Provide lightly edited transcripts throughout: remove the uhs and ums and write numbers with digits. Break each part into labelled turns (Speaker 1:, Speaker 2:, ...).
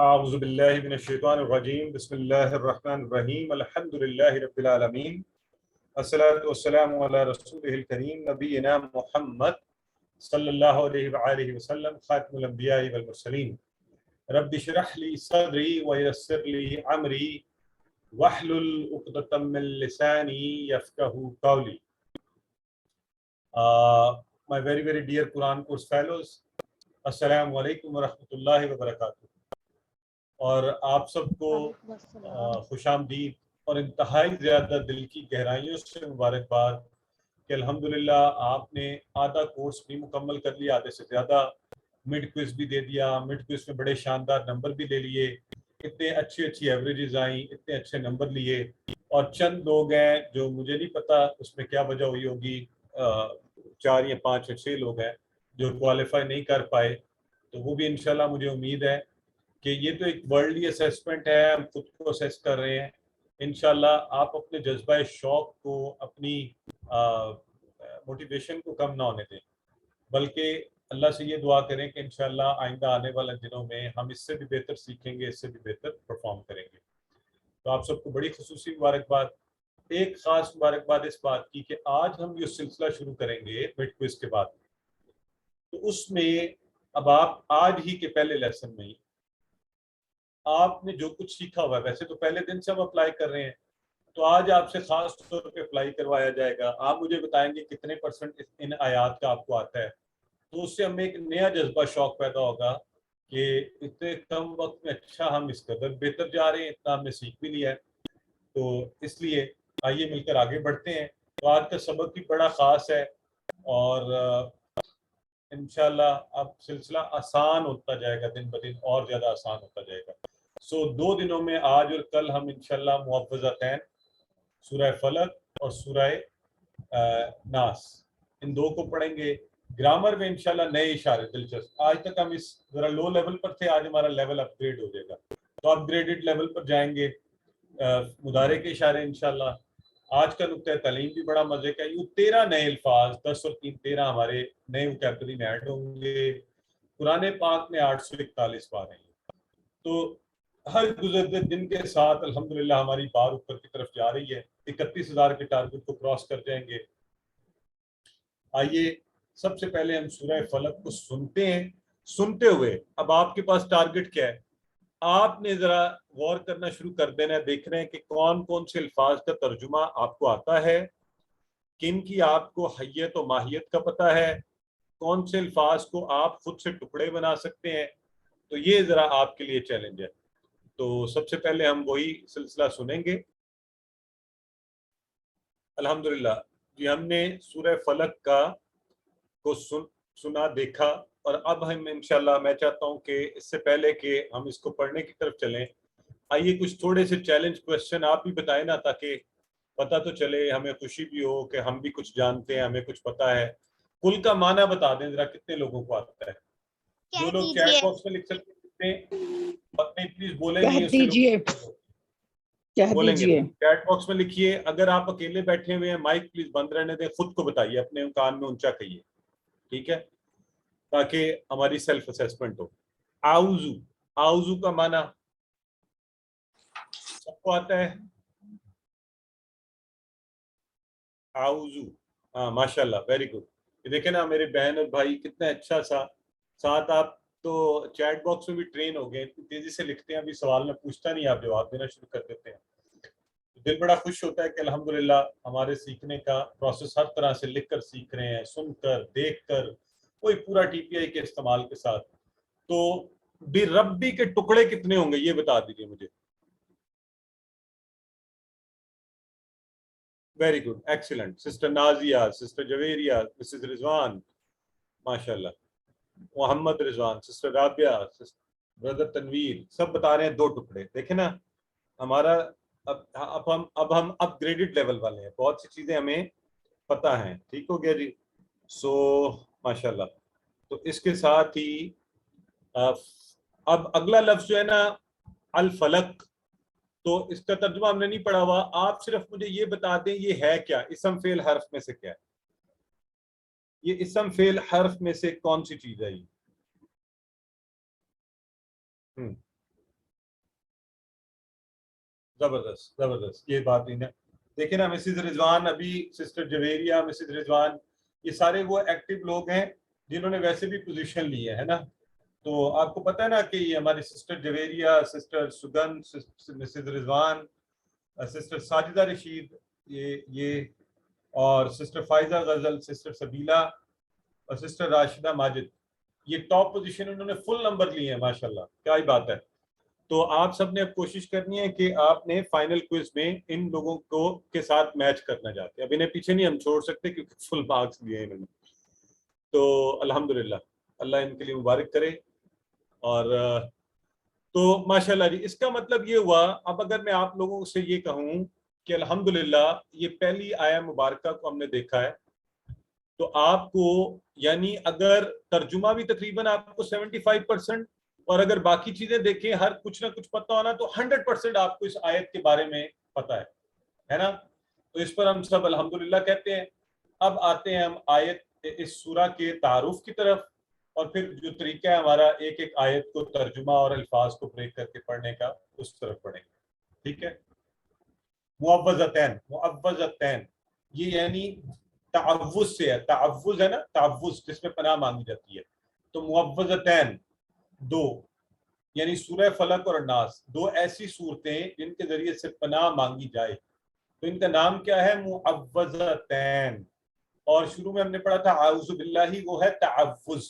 Speaker 1: اعوذ باللہ من الشیطان الرجیم بسم اللہ الرحمن الرحیم الحمد للہ رب العالمین الصلاۃ والسلام علی رسولہ الکریم نبینا محمد صلی اللہ علیہ وآلہ وسلم خاتم الانبیاء والمرسلین رب اشرح لی صدری ویسر لی امری واحلل عقدۃ من لسانی یفقہوا قولی. My very very dear Quran course fellows, السلام علیکم ورحمۃ اللہ وبرکاتہ. اور آپ سب کو خوش آمدید اور انتہائی زیادہ دل کی گہرائیوں سے مبارکباد کہ الحمدللہ آپ نے آدھا کورس بھی مکمل کر لیا، آدھے سے زیادہ. مڈ کوئز بھی دے دیا، مڈ کوئز میں بڑے شاندار نمبر بھی لے لیے، اتنے اچھی ایوریجز آئیں، اتنے اچھے نمبر لیے. اور چند لوگ ہیں جو مجھے نہیں پتا اس میں کیا وجہ ہوئی ہوگی، 4 یا 5 یا 6 لوگ ہیں جو کوالیفائی نہیں کر پائے. تو وہ بھی انشاءاللہ مجھے امید ہے کہ یہ تو ایک ورلڈلی اسیسمنٹ ہے، ہم خود کو اسیس کر رہے ہیں. انشاءاللہ آپ اپنے جذبہ شوق کو، اپنی موٹیویشن کو کم نہ ہونے دیں، بلکہ اللہ سے یہ دعا کریں کہ انشاءاللہ آئندہ آنے والے دنوں میں ہم اس سے بھی بہتر سیکھیں گے، اس سے بھی بہتر پرفارم کریں گے. تو آپ سب کو بڑی خصوصی مبارکباد. ایک خاص مبارکباد اس بات کی کہ آج ہم یہ سلسلہ شروع کریں گے مڈ کوئز کے بعد. تو اس میں اب آپ آج ہی کے پہلے لیسن میں ہی آپ نے جو کچھ سیکھا ہوا ہے، ویسے تو پہلے دن سے ہم اپلائی کر رہے ہیں، تو آج آپ سے خاص طور پہ اپلائی کروایا جائے گا. آپ مجھے بتائیں گے کتنے پرسنٹ ان آیات کا آپ کو آتا ہے. تو اس سے ہمیں ایک نیا جذبہ شوق پیدا ہوگا کہ اتنے کم وقت میں اچھا ہم اس قدر بہتر جا رہے ہیں، اتنا ہم نے سیکھ بھی لیا ہے. تو اس لیے آئیے مل کر آگے بڑھتے ہیں. تو آج کا سبق بھی بڑا خاص ہے اور انشاءاللہ اب سلسلہ آسان ہوتا جائے گا، دن بدن اور زیادہ آسان ہوتا جائے گا. 2 دنوں میں آج اور کل ہم انشاءاللہ معوذتین، سورہ فلق اور سورہ ناس، ان 2 کو پڑھیں گے. گرامر میں انشاءاللہ نئے اشارے دلچسپ. آج تک ہم اس ذرا لو لیول پر تھے، آج ہمارا لیول اپ گریڈ ہو جائے گا، تو اپ گریڈڈ لیول پر جائیں گے. مضارع کے اشارے انشاءاللہ. آج کا نقطہ تعلیم بھی بڑا مزے کا. یہ 13 نئے الفاظ، 10 اور 3 13 ہمارے نئے وکیبلری میں ایڈ ہوں گے. قرآن پاک میں 841 بار ہیں. تو ہر گزرتے دن کے ساتھ الحمدللہ ہماری بار اوپر کی طرف جا رہی ہے. 31,000 کے ٹارگٹ کو کراس کر جائیں گے. آئیے سب سے پہلے ہم سورہ فلق کو سنتے ہیں. سنتے ہوئے اب آپ کے پاس ٹارگٹ کیا ہے؟ آپ نے ذرا غور کرنا شروع کر دینا ہے. دیکھ رہے ہیں کہ کون کون سے الفاظ کا ترجمہ آپ کو آتا ہے، کن کی آپ کو حیت و ماہیت کا پتہ ہے، کون سے الفاظ کو آپ خود سے ٹکڑے بنا سکتے ہیں. تو یہ ذرا آپ کے لیے چیلنج ہے. تو سب سے پہلے ہم وہی سلسلہ سنیں گے. الحمدللہ جی، ہم نے سورہ فلق کو سنا، دیکھا، اور اب ہم انشاءاللہ میں چاہتا ہوں کہ اس سے پہلے کہ ہم اس کو پڑھنے کی طرف چلیں، آئیے کچھ تھوڑے سے چیلنج کوسچن آپ بھی بتائیں نا، تاکہ پتہ تو چلے، ہمیں خوشی بھی ہو کہ ہم بھی کچھ جانتے ہیں، ہمیں کچھ پتہ ہے. کل کا معنی بتا دیں ذرا، کتنے لوگوں کو آتا ہے؟ جو لوگ چیٹ باکس میں لکھ سکتے ہیں پلیز بولیں گے. بولیں گے چیٹ باکس میں لکھیے. اگر آپ اکیلے بیٹھے ہوئے ہیں مائک پلیز بند رہنے دیں، خود کو بتائیے، اپنے کان میں اونچا کہیے، ٹھیک ہے، تاکہ ہماری سیلف اسیسمنٹ ہو. آؤزو، آؤزو کا معنی سب کو آتا ہے؟ آؤزو، ہاں ماشاءاللہ، ویری گڈ. یہ دیکھیں نا میرے بہن اور بھائی کتنا اچھا سا ساتھ. آپ تو چیٹ باکس میں بھی ٹرین ہو گئے، اتنی تیزی سے لکھتے ہیں، ابھی سوال میں پوچھتا نہیں آپ جواب دینا شروع کر دیتے ہیں. دل بڑا خوش ہوتا ہے کہ الحمدللہ ہمارے سیکھنے کا پروسیس ہر طرح سے لکھ کر سیکھ رہے ہیں، سن کر، دیکھ کر، کوئی پورا ٹی پی آئی کے استعمال کے ساتھ. تو بھی ربی کے ٹکڑے کتنے ہوں گے یہ بتا دیجیے مجھے. Very good, excellent. Sister Nazia, sister Javeria, Mrs Rizwan, ماشاءاللہ، محمد رضوان، سسٹر رابعہ، بردر تنویر، سب بتا رہے ہیں 2 ٹکڑے. دیکھیں نا ہمارا اب ہم اپ گریڈڈ لیول والے ہیں، بہت سی چیزیں ہمیں پتہ ہیں. ٹھیک ہو گیا جی. سو ماشاءاللہ. تو اس کے ساتھ ہی اب اگلا لفظ جو ہے نا الفلق، تو اس کا ترجمہ ہم نے نہیں پڑھا ہوا. آپ صرف مجھے یہ بتا دیں یہ ہے کیا. اسم فعل حرف میں سے کیا ہے؟ یہ اسم فعل حرف میں سے کون سی چیز ہے یہ؟ زبردست زبردست، یہ بات نہیں ہے. دیکھیں نا مسز رضوان، ابھی سسٹر جویریہ، مسز رضوان، یہ سارے وہ ایکٹیو لوگ ہیں جنہوں نے ویسے بھی پوزیشن لی ہے نا. تو آپ کو پتہ ہے نا کہ یہ ہماری سسٹر جویریہ، سسٹر سگن، مسز رضوان، سسٹر ساجدہ رشید، یہ اور سسٹر فائزہ غزل، سسٹر سبیلا اور سسٹر راشدہ ماجد، یہ ٹاپ پوزیشن انہوں نے فل نمبر لیے ہیں ماشاءاللہ. کیا ہی بات ہے. تو آپ سب نے اب کوشش کرنی ہے کہ آپ نے فائنل کوئز میں ان لوگوں کو کے ساتھ میچ کرنا چاہتے ہیں. اب انہیں پیچھے نہیں ہم چھوڑ سکتے کیونکہ فل مارکس لیے ہیں انہوں نے. تو الحمدللہ اللہ ان کے لیے مبارک کرے. اور تو ماشاءاللہ جی، اس کا مطلب یہ ہوا، اب اگر میں آپ لوگوں سے یہ کہوں کہ الحمدللہ یہ پہلی آیہ مبارکہ کو ہم نے دیکھا ہے، تو آپ کو یعنی اگر ترجمہ بھی تقریباً آپ کو 75%، اور اگر باقی چیزیں دیکھیں ہر کچھ نہ کچھ پتہ ہونا، تو 100% آپ کو اس آیت کے بارے میں پتہ ہے نا. تو اس پر ہم سب الحمدللہ کہتے ہیں. اب آتے ہیں ہم آیت اس سورہ کے تعارف کی طرف، اور پھر جو طریقہ ہے ہمارا ایک ایک آیت کو ترجمہ اور الفاظ کو بریک کر کے پڑھنے کا، اس طرف پڑھیں گے. ٹھیک ہے. معوذتین، معوذتین یہ یعنی تعوذ سے ہے. تعوذ ہے نا، تعوذ جس میں پناہ مانگی جاتی ہے. تو معوذتین دو، یعنی سورہ فلق اور ناس، دو ایسی صورتیں جن کے ذریعے سے پناہ مانگی جائے. تو ان کا نام کیا ہے؟ معوذتین. اور شروع میں ہم نے پڑھا تھا اعوذ باللہ، وہ ہے تعوذ.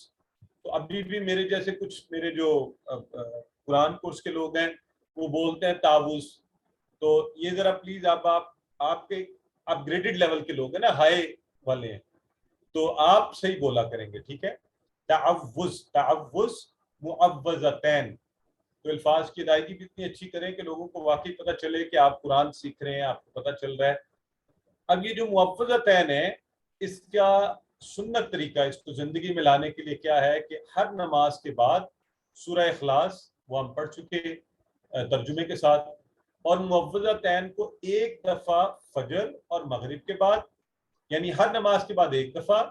Speaker 1: تو ابھی بھی میرے جیسے کچھ میرے جو قرآن کورس کے لوگ ہیں وہ بولتے ہیں تعوذ. تو یہ ذرا پلیز آپ کے اپ گریڈڈ لیول کے لوگ ہیں نا، ہائی والے ہیں، تو آپ صحیح بولا کریں گے. ٹھیک ہے. تعوذ، تعوذ، معوذتین. تو الفاظ کی ادائیگی بھی اتنی اچھی کریں کہ لوگوں کو واقعی پتہ چلے کہ آپ قرآن سیکھ رہے ہیں، آپ کو پتہ چل رہا ہے. اب یہ جو معوذتین ہے، اس کا سنت طریقہ اس کو زندگی میں لانے کے لیے کیا ہے کہ ہر نماز کے بعد سورہ اخلاص، وہ ہم پڑھ چکے ترجمے کے ساتھ، اور معوذتین کو ایک دفعہ فجر اور مغرب کے بعد، یعنی ہر نماز کے بعد ایک دفعہ،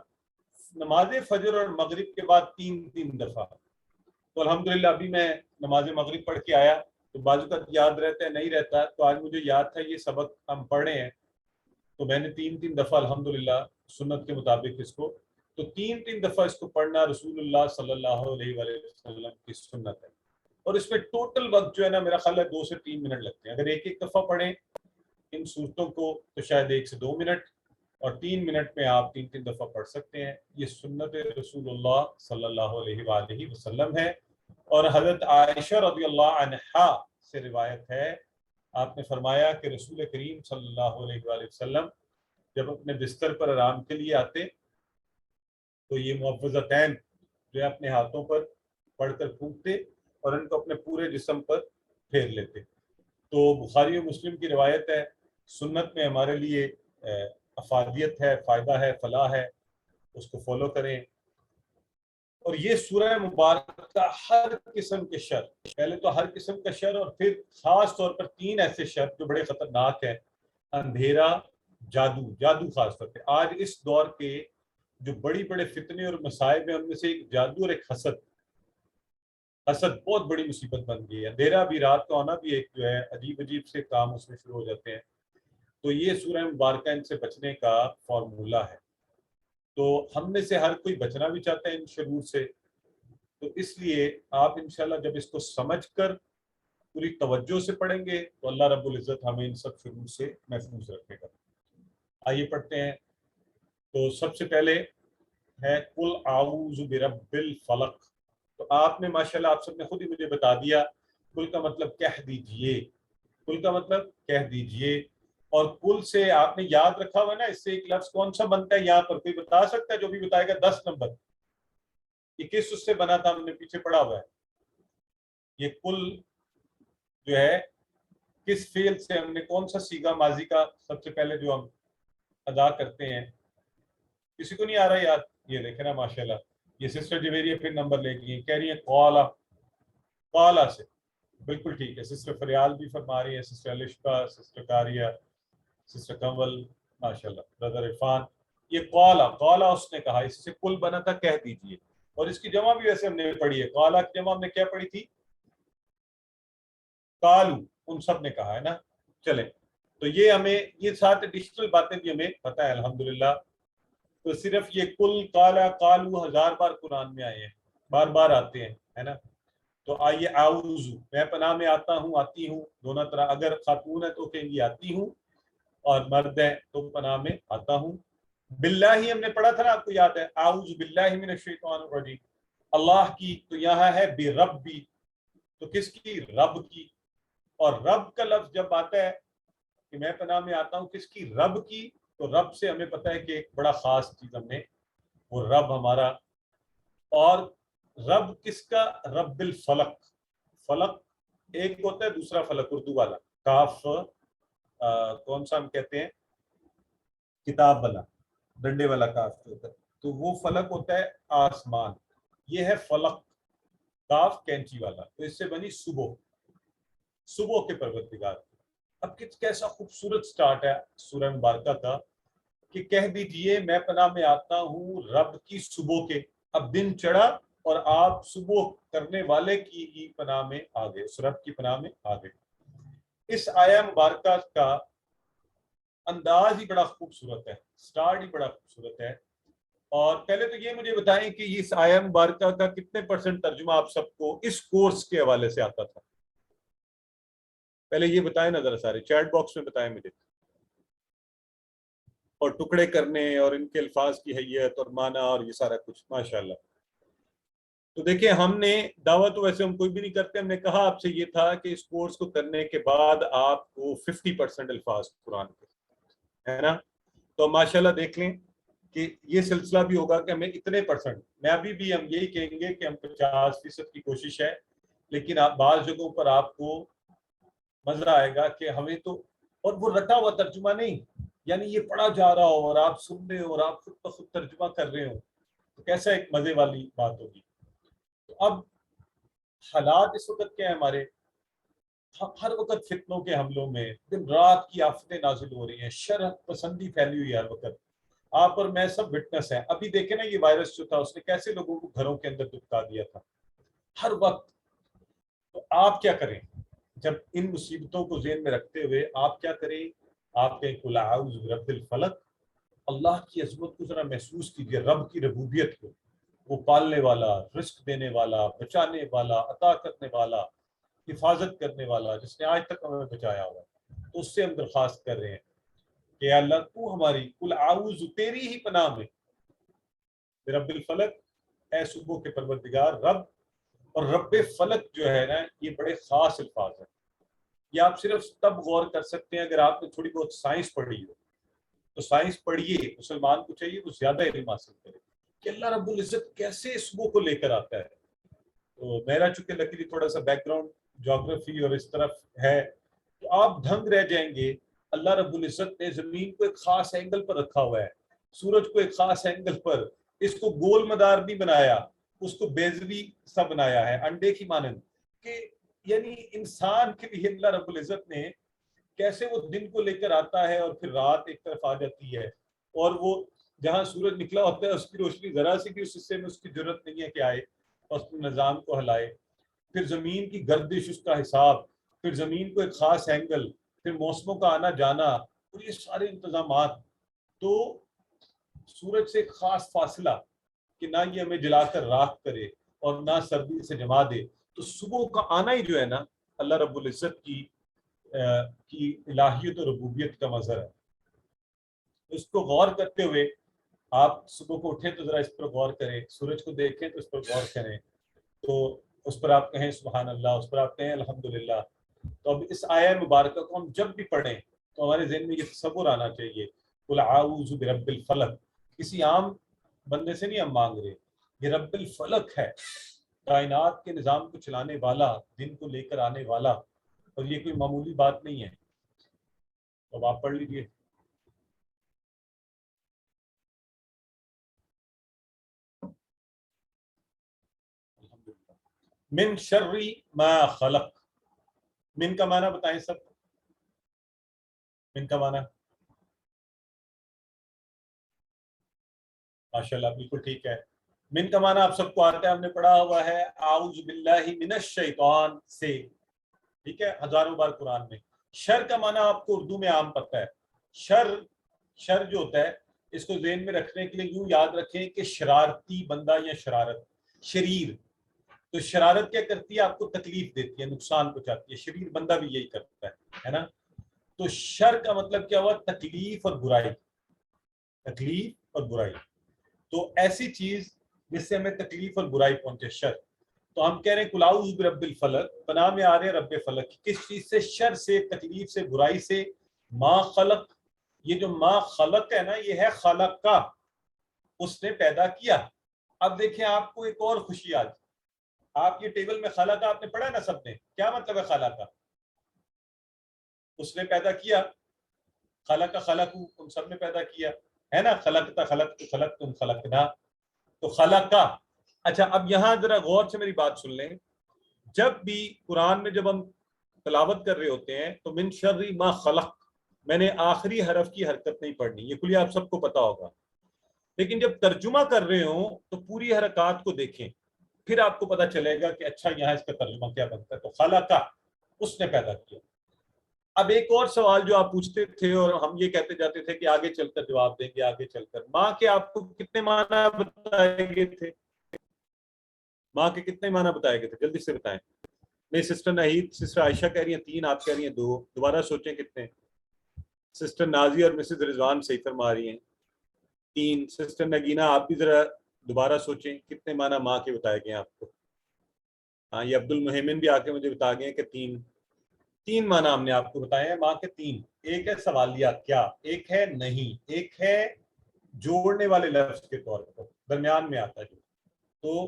Speaker 1: نماز فجر اور مغرب کے بعد تین دفعہ. تو الحمدللہ ابھی میں نماز مغرب پڑھ کے آیا، تو بعض اوقات یاد رہتا ہے نہیں رہتا، تو آج مجھے یاد تھا یہ سبق ہم پڑھ رہے ہیں، تو میں نے تین دفعہ الحمدللہ سنت کے مطابق اس کو، تو تین دفعہ اس کو پڑھنا رسول اللہ صلی اللہ علیہ وآلہ وسلم کی سنت ہے. اور اس میں ٹوٹل وقت جو ہے نا میرا خیال ہے 2 سے 3 منٹ لگتے ہیں. اگر ایک دفعہ پڑھیں ان صورتوں کو تو شاید 1 سے 2 منٹ، اور 3 منٹ میں آپ تین دفعہ پڑھ سکتے ہیں. یہ سنت رسول اللہ صلی اللہ علیہ وآلہ وسلم ہے. اور حضرت عائشہ رضی اللہ عنہا سے روایت ہے، آپ نے فرمایا کہ رسول کریم صلی اللہ علیہ وآلہ وسلم جب اپنے بستر پر آرام کے لیے آتے تو یہ معوذتین جو اپنے ہاتھوں پر پڑھ کر پھونکتے اور ان کو اپنے پورے جسم پر پھیر لیتے. تو بخاری و مسلم کی روایت ہے. سنت میں ہمارے لیے افادیت ہے، فائدہ ہے، فلاح ہے، اس کو فالو کریں. اور یہ سورہ مبارکہ ہر قسم کے شر، پہلے تو ہر قسم کا شر، اور پھر خاص طور پر 3 ایسے شر جو بڑے خطرناک ہیں: اندھیرا، جادو خاص طور پہ. آج اس دور کے جو بڑے فتنے اور مصائب ہیں ان میں سے ایک جادو اور ایک حسد بہت بڑی مصیبت بن گئی ہے. اندھیرا بھی، رات کا ہونا بھی ایک جو ہے عجیب سے کام اس میں شروع ہو جاتے ہیں. تو یہ سورہ مبارکہ ان سے بچنے کا فارمولہ ہے. تو ہم میں سے ہر کوئی بچنا بھی چاہتا ہے ان شرور سے، تو اس لیے آپ انشاءاللہ جب اس کو سمجھ کر پوری توجہ سے پڑھیں گے تو اللہ رب العزت ہمیں ان سب شرور سے محفوظ رکھے گا. آئیے پڑھتے ہیں. تو سب سے پہلے ہے قل اعوذ برب الفلق. تو آپ نے ماشاءاللہ آپ سب نے خود ہی مجھے بتا دیا، قل کا مطلب کہہ دیجئے، قل کا مطلب کہہ دیجئے. اور قل سے آپ نے یاد رکھا ہوا نا، اس سے ایک لفظ کون سا بنتا ہے یہاں پر؟ کوئی بتا سکتا ہے؟ جو بھی بتائے گا 10 نمبر. یہ کس اس سے بنا تھا؟ ہم نے پیچھے پڑھا ہوا ہے. یہ قل جو ہے کس فعل سے، ہم نے کون سا صیغہ ماضی کا سب سے پہلے جو ہم ادا کرتے ہیں؟ کسی کو نہیں آ رہا یاد؟ یہ دیکھیں نا ماشاءاللہ، یہ سسٹر جویریہ پھر نمبر لے گئی، کہہ رہی ہیں قالا سے. بالکل ٹھیک ہے. سسٹر فریال بھی فرما رہی ہے، سسٹر الشفا، سسٹر کاریہ، سسٹر کمل، ماشاءاللہ، برادر عرفان. یہ قالا اس نے کہا، اس سے کل بنا تھا کہہ دیجئے. اور اس کی جمع بھی ویسے ہم نے پڑھی ہے. قالا کی جمع ہم نے کیا پڑھی تھی؟ قالو. ان سب نے کہا ہے نا. چلیں تو یہ ہمیں یہ 7 ایڈیشنل باتیں بھی ہمیں پتہ ہے الحمدللہ. تو صرف یہ کل کالا کالو 1000 بار قرآن میں آئے ہیں, بار بار آتے ہیں, ہے نا. تو آئیے اعوذ, میں پناہ میں آتا ہوں, آتی ہوں دونوں طرح. اگر خاتون ہے تو کہیں گی آتی ہوں, اور مرد ہے تو پناہ میں آتا ہوں. باللہ ہم نے پڑھا تھا نا, آپ کو یاد ہے, اعوذ باللہ من الشیطان الرجیم. اللہ کی, تو یہاں ہے بے رب بھی, تو کس کی, رب کی. اور رب کا لفظ جب آتا ہے کہ میں پناہ میں آتا ہوں, کس کی, رب کی. تو رب سے ہمیں پتہ ہے کہ ایک بڑا خاص چیز ہم نے, وہ رب ہمارا. اور رب کس کا, رب الفلق. فلق ایک ہوتا ہے, دوسرا فلق اردو والا, کاف کون سا ہم کہتے ہیں, کتاب والا, ڈنڈے والا کاف جو ہوتا ہے, تو وہ فلق ہوتا ہے آسمان. یہ ہے فلق, کاف کینچی والا. تو اس سے بنی صبح, صبح کے پروردگار. اب کیسا خوبصورت سٹارٹ ہے سورہ مبارکہ کا, کہ کہہ دیجئے میں پناہ میں آتا ہوں رب کی صبح کے. اب دن چڑھا اور آپ صبح کرنے والے کی ہی پناہ میں آ گئے, اس رب کی پناہ میں آ گئے. اس آیہ مبارکہ کا انداز ہی بڑا خوبصورت ہے, سٹارٹ ہی بڑا خوبصورت ہے. اور پہلے تو یہ مجھے بتائیں کہ اس آیہ مبارکہ کا کتنے % ترجمہ آپ سب کو اس کورس کے حوالے سے آتا تھا؟ پہلے یہ بتائیں نا ذرا سارے, چیٹ باکس میں بتائیں مجھے. اور ٹکڑے کرنے اور ان کے الفاظ کی حیت اور معنی اور یہ سارا کچھ, ماشاءاللہ. تو دیکھیں, ہم نے دعویٰ تو ویسے ہم کوئی بھی نہیں کرتے, ہم نے کہا آپ سے یہ تھا کہ اس کورس کو کرنے کے بعد آپ کو 50% الفاظ قرآن کے, ہے نا. تو ماشاءاللہ دیکھ لیں کہ یہ سلسلہ بھی ہوگا کہ ہمیں اتنے %, میں ابھی بھی ہم یہی کہیں گے کہ ہم 50% کی کوشش ہے, لیکن آپ بعض جگہوں پر آپ کو مزہ آئے گا کہ ہمیں تو, اور وہ رٹا ہوا ترجمہ نہیں, یعنی یہ پڑھا جا رہا ہو اور آپ سن رہے ہو اور آپ خود بخود ترجمہ کر رہے ہو, تو کیسا ایک مزے والی بات ہوگی. تو اب حالات اس وقت کیا ہے ہمارے, ہر وقت فتنوں کے حملوں میں دن رات کی آفتیں نازل ہو رہی ہیں, شر پسندی پھیلی ہوئی ہے ہر وقت. آپ اور میں سب وٹنس ہیں. ابھی دیکھیں نا, یہ وائرس جو تھا اس نے کیسے لوگوں کو گھروں کے اندر دبکا دیا تھا ہر وقت. تو آپ کیا کریں جب ان مصیبتوں کو ذہن میں رکھتے ہوئے, آپ کیا کریں, آپ کہیں قل اعوذ برب الفلق. اللہ کی عظمت کو ذرا محسوس کیجئے, رب کی ربوبیت کو, وہ پالنے والا, رزق دینے والا, بچانے والا, عطا کرنے والا, حفاظت کرنے والا, جس نے آج تک ہمیں بچایا ہوا. تو اس سے ہم درخواست کر رہے ہیں کہ اللہ تو ہماری, قل اعوذ, تیری ہی پناہ میں, رب الفلق, اے صبح کے پروردگار رب. اور رب فلق جو ہے نا, یہ بڑے خاص الفاظ ہیں. یہ آپ صرف تب غور کر سکتے ہیں اگر آپ نے تھوڑی بہت سائنس پڑھی ہو. تو سائنس پڑھیے, مسلمان کو چاہیے وہ زیادہ علم حاصل کرے کہ اللہ رب العزت کیسے صبح کو لے کر آتا ہے. تو میرا چونکہ لکیلی تھوڑا سا بیک گراؤنڈ جغرافی اور اس طرف ہے, تو آپ دھنگ رہ جائیں گے. اللہ رب العزت نے زمین کو ایک خاص اینگل پر رکھا ہوا ہے, سورج کو ایک خاص اینگل پر, اس کو گول مدار نہیں بنایا, اس کو بیضوی سا بنایا ہے, انڈے کی مانند. کہ یعنی انسان کے لیے اللہ رب العزت نے کیسے وہ دن کو لے کر آتا ہے اور پھر رات ایک طرف آ جاتی ہے, اور وہ جہاں سورج نکلا ہوتا ہے اس کی روشنی ذرا سی بھی اس حصے میں اس کی ضرورت نہیں ہے کہ آئے اور اس نظام کو ہلائے. پھر زمین کی گردش, اس کا حساب, پھر زمین کو ایک خاص اینگل, پھر موسموں کا آنا جانا, اور یہ سارے انتظامات. تو سورج سے ایک خاص فاصلہ کہ نہ یہ ہمیں جلا کر راکھ کرے اور نہ سردی سے جما دے. تو صبح کا آنا ہی جو ہے نا, اللہ رب العزت کی الہیت اور ربوبیت کا مظہر ہے. اس کو غور کرتے ہوئے آپ صبح کو اٹھیں تو ذرا اس پر غور کریں, سورج کو دیکھیں تو اس پر غور کریں, تو اس پر آپ کہیں سبحان اللہ, اس پر آپ کہیں الحمدللہ. تو اب اس آیہ مبارکہ کو ہم جب بھی پڑھیں تو ہمارے ذہن میں یہ تصور آنا چاہیے, قل اعوذ برب الفلق. کسی عام بندے سے نہیں ہم مانگ رہے, یہ رب الفلق ہے, کائنات کے نظام کو چلانے والا, دن کو لے کر آنے والا, اور یہ کوئی معمولی بات نہیں ہے. اب آپ پڑھ لیجئے. من شر ما خلق. من کا معنی بتائیں سب, من کا معنی, ماشاءاللہ بالکل ٹھیک ہے. من کا معنی آپ سب کو آتا ہے, ہم نے پڑھا ہوا ہے اعوذ باللہ من الشیطان سے, ٹھیک ہے, ہزاروں بار قرآن میں. شر کا معنی آپ کو اردو میں عام پتہ ہے. شر جو ہوتا ہے اس کو ذہن میں رکھنے کے لیے یوں یاد رکھیں کہ شرارتی بندہ یا شریر. تو شرارت کیا کرتی ہے؟ آپ کو تکلیف دیتی ہے, نقصان پہنچاتی ہے. شریر بندہ بھی یہی کرتا ہے نا. تو شر کا مطلب کیا ہوا؟ تکلیف اور برائی. تکلیف اور برائی. تو ایسی چیز جس سے ہمیں تکلیف اور برائی پہنچے, شر. تو ہم کہہ رہے ہیں قل اعوذ برب الفلق, پناہ میں آ رہے ہیں رب فلق. کس چیز سے؟ شر سے, تکلیف سے, برائی سے. ما خلق, یہ جو ما خلق ہے نا, یہ ہے خلق کا, اس نے پیدا کیا. اب دیکھیں آپ کو ایک اور خوشی آج. آپ یہ ٹیبل میں خلق آپ نے پڑھا نا سب نے, کیا مطلب ہے خلق کا؟ اس نے پیدا کیا. خلق کا خلق تم سب نے پیدا کیا ہے نا. خلق تم خلقنا, تو خلق کا. اچھا اب یہاں ذرا غور سے میری بات سن لیں. جب بھی قرآن میں جب ہم تلاوت کر رہے ہوتے ہیں تو من شر ما خلق, میں نے آخری حرف کی حرکت نہیں پڑھنی, یہ کلیہ آپ سب کو پتا ہوگا. لیکن جب ترجمہ کر رہے ہوں تو پوری حرکات کو دیکھیں, پھر آپ کو پتا چلے گا کہ اچھا یہاں اس کا ترجمہ کیا بنتا ہے. تو خلق کا, اس نے پیدا کیا. اب ایک اور سوال جو آپ پوچھتے تھے اور ہم یہ کہتے جاتے تھے کہ آگے چل کر جواب دیں گے, آگے چل کر. ماں کے آپ کو کتنے معنی بتائے گئے تھے؟ ماں کے کتنے معنی بتائے گئے تھے؟ جلدی سے بتائیں. نہیں, سسٹر نہید, سسٹر عائشہ کہہ رہی ہیں 3, آپ کہہ رہی ہیں 2. دوبارہ سوچیں کتنے. سسٹر نازی اور مسز رضوان صحیح فرما رہی ہیں 3. سسٹر نگینہ آپ بھی ذرا دوبارہ سوچیں کتنے معنی ماں کے بتائے گئے ہیں آپ کو. ہاں, یہ عبد المحمن بھی آ کے مجھے بتا گئے کہ 3 معنی ہم نے آپ کو بتائے ہیں ماں کے 3. ایک ہے سوالیہ کیا, ایک ہے نہیں, ایک ہے جوڑنے والے لفظ کے طور پر درمیان میں آتا ہے. تو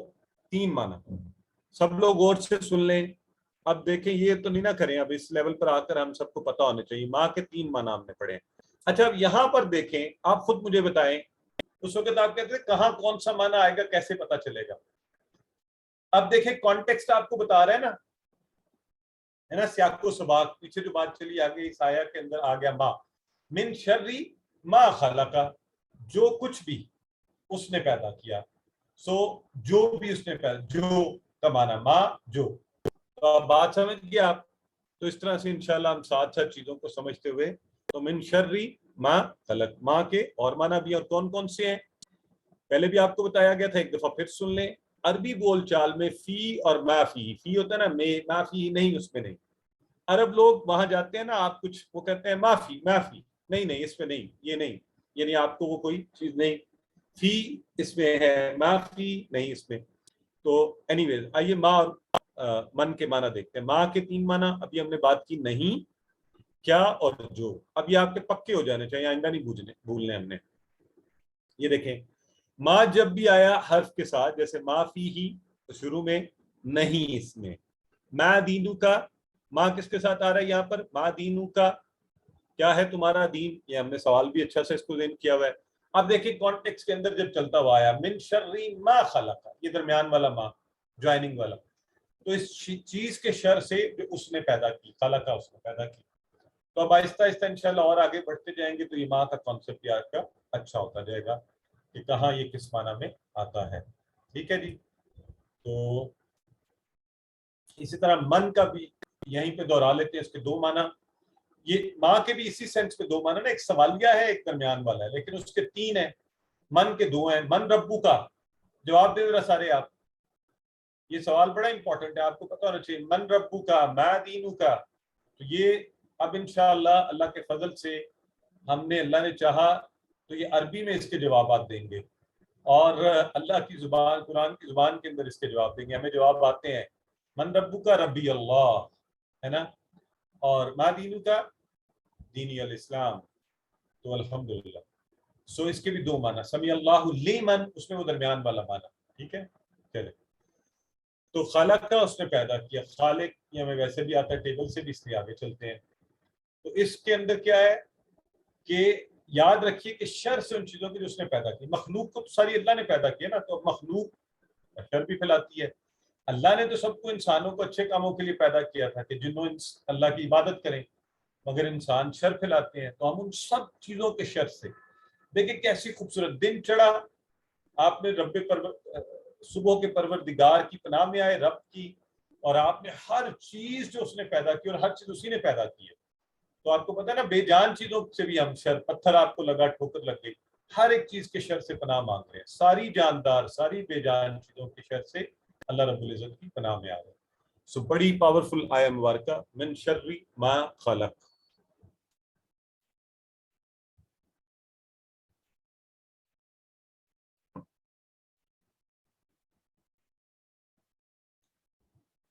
Speaker 1: 3 معنی سب لوگ غور سے سن لیں. اب دیکھیں, یہ تو نہیں نہ کریں, اب اس لیول پر آ کر ہم سب کو پتا ہونے چاہیے. ماں کے 3 معنی ہم نے پڑھے. اچھا اب یہاں پر دیکھیں, آپ خود مجھے بتائیں, اس وقت آپ کہتے ہیں کہاں کون سا معنی آئے گا, کیسے پتا چلے گا. اب دیکھیں کانٹیکسٹ آپ کو بتا رہا ہے نا, سیاق و سباق, پیچھے جو بات چلی آگے اس آیا کے اندر آ گیا ماں. من شر ما خلق, جو کچھ بھی اس نے پیدا کیا. سو جو بھی اس نے پیدا, جو کا معنی ماں, جو. تو آپ بات سمجھ گئے آپ. تو اس طرح سے انشاءاللہ ہم ساتھ ساتھ چیزوں کو سمجھتے ہوئے, تو من شر ما خلق, ماں کے اور معنی بھی, اور کون کون سے ہیں پہلے بھی آپ کو بتایا گیا تھا, ایک دفعہ پھر سن لیں. عربی بول چال میں فی اور ما فی ہوتا ہے نا, ما فی نہیں, اس میں نہیں. عرب لوگ وہاں جاتے ہیں نا, آپ کچھ وہ کہتے ہیں معافی, نہیں, اس میں نہیں, یہ نہیں, یعنی آپ کو وہ کوئی چیز نہیں. فی اس میں ہے, معافی نہیں اس میں. تو اینی ویز آئیے ماں اور من کے معنی دیکھتے ہیں. ماں کے 3 معنی ابھی ہم نے بات کی, نہیں, کیا اور جو. اب یہ آپ کے پکے ہو جانے چاہیے, آئندہ نہیں بھولنے ہم نے. یہ دیکھیں, ماں جب بھی آیا حرف کے ساتھ, جیسے ما فی ہی, تو شروع میں نہیں اس میں. ما دینو کا, ماں کس کے ساتھ آ رہا ہے یہاں پر؟ ما دینو کا, کیا ہے تمہارا دین. یہ ہم نے سوال بھی اچھا سے اس کو ذہن کیا ہوا ہے. اب دیکھیں کانٹیکسٹ کے اندر جب چلتا ہوا آیا من شر ما خلق, یہ درمیان والا ما, جوائننگ والا. تو اس چیز کے شر سے جو اس نے پیدا کی, خلق اس نے پیدا کی. تو اب آہستہ آہستہ انشاءاللہ اور آگے بڑھتے جائیں گے, تو یہ ماں کا کانسیپٹ بھی آپ کا اچھا ہوتا جائے گا کہ کہاں یہ کس معنی میں آتا ہے. ٹھیک ہے جی. تو اسی طرح من کا بھی یہیں پہ دوہرا لیتے ہیں, اس کے 2 معنی. یہ ماں کے بھی اسی سینس پہ 2 معنی نا, ایک سوالیہ ہے, ایک درمیان والا ہے, لیکن اس کے 3 ہیں. من کے 2 ہیں. من ربو کا, جواب دے ذرا سارے آپ. یہ سوال بڑا امپورٹنٹ ہے, آپ کو پتا ہونا چاہیے. من ربو کا, ما دینو کا. تو یہ اب انشاءاللہ اللہ کے فضل سے ہم نے, اللہ نے چاہا تو یہ عربی میں اس کے جوابات دیں گے, اور اللہ کی زبان, قرآن کی زبان کے اندر اس کے جواب دیں گے. ہمیں جواب آتے ہیں. من ربو کا, ربی اللہ ہے نا, اور ما دینو کا, دینی الاسلام. تو الحمدللہ. سو اس کے بھی 2 معنی, سمی اللہ لیمن, اس میں وہ درمیان والا معنی. ٹھیک ہے, چلے. تو خالق کا اس نے پیدا کیا. خالق یہ ہمیں ویسے بھی آتا ہے ٹیبل سے بھی, اس لیے آگے چلتے ہیں. تو اس کے اندر کیا ہے کہ یاد رکھیے کہ شر سے ان چیزوں کی جو اس نے پیدا کی. مخلوق کو تو ساری اللہ نے پیدا کیا نا, تو مخلوق شر بھی پھیلاتی ہے. اللہ نے تو سب کو, انسانوں کو اچھے کاموں کے لیے پیدا کیا تھا کہ جنوں اللہ کی عبادت کریں, مگر انسان شر پھیلاتے ہیں. تو ہم ان سب چیزوں کے شر سے, دیکھیں کیسی خوبصورت دن چڑھا, آپ نے صبح کے پروردگار کی پناہ میں آئے, رب کی, اور آپ نے ہر چیز جو اس نے پیدا کی, اور ہر چیز اسی نے پیدا کی ہے. تو آپ کو پتا ہے نا بے جان چیزوں سے بھی ہم شر، پتھر آپ کو لگا، ٹھوکر لگ گئی، ہر ایک چیز کے شر سے پناہ مانگ رہے ہیں، ساری جاندار ساری بے جان چیزوں کے شر سے اللہ رب العزت کی پناہ میں آ رہے ہیں. سو بڑی پاورفل آیہ مبارکہ، من شر ما خلق.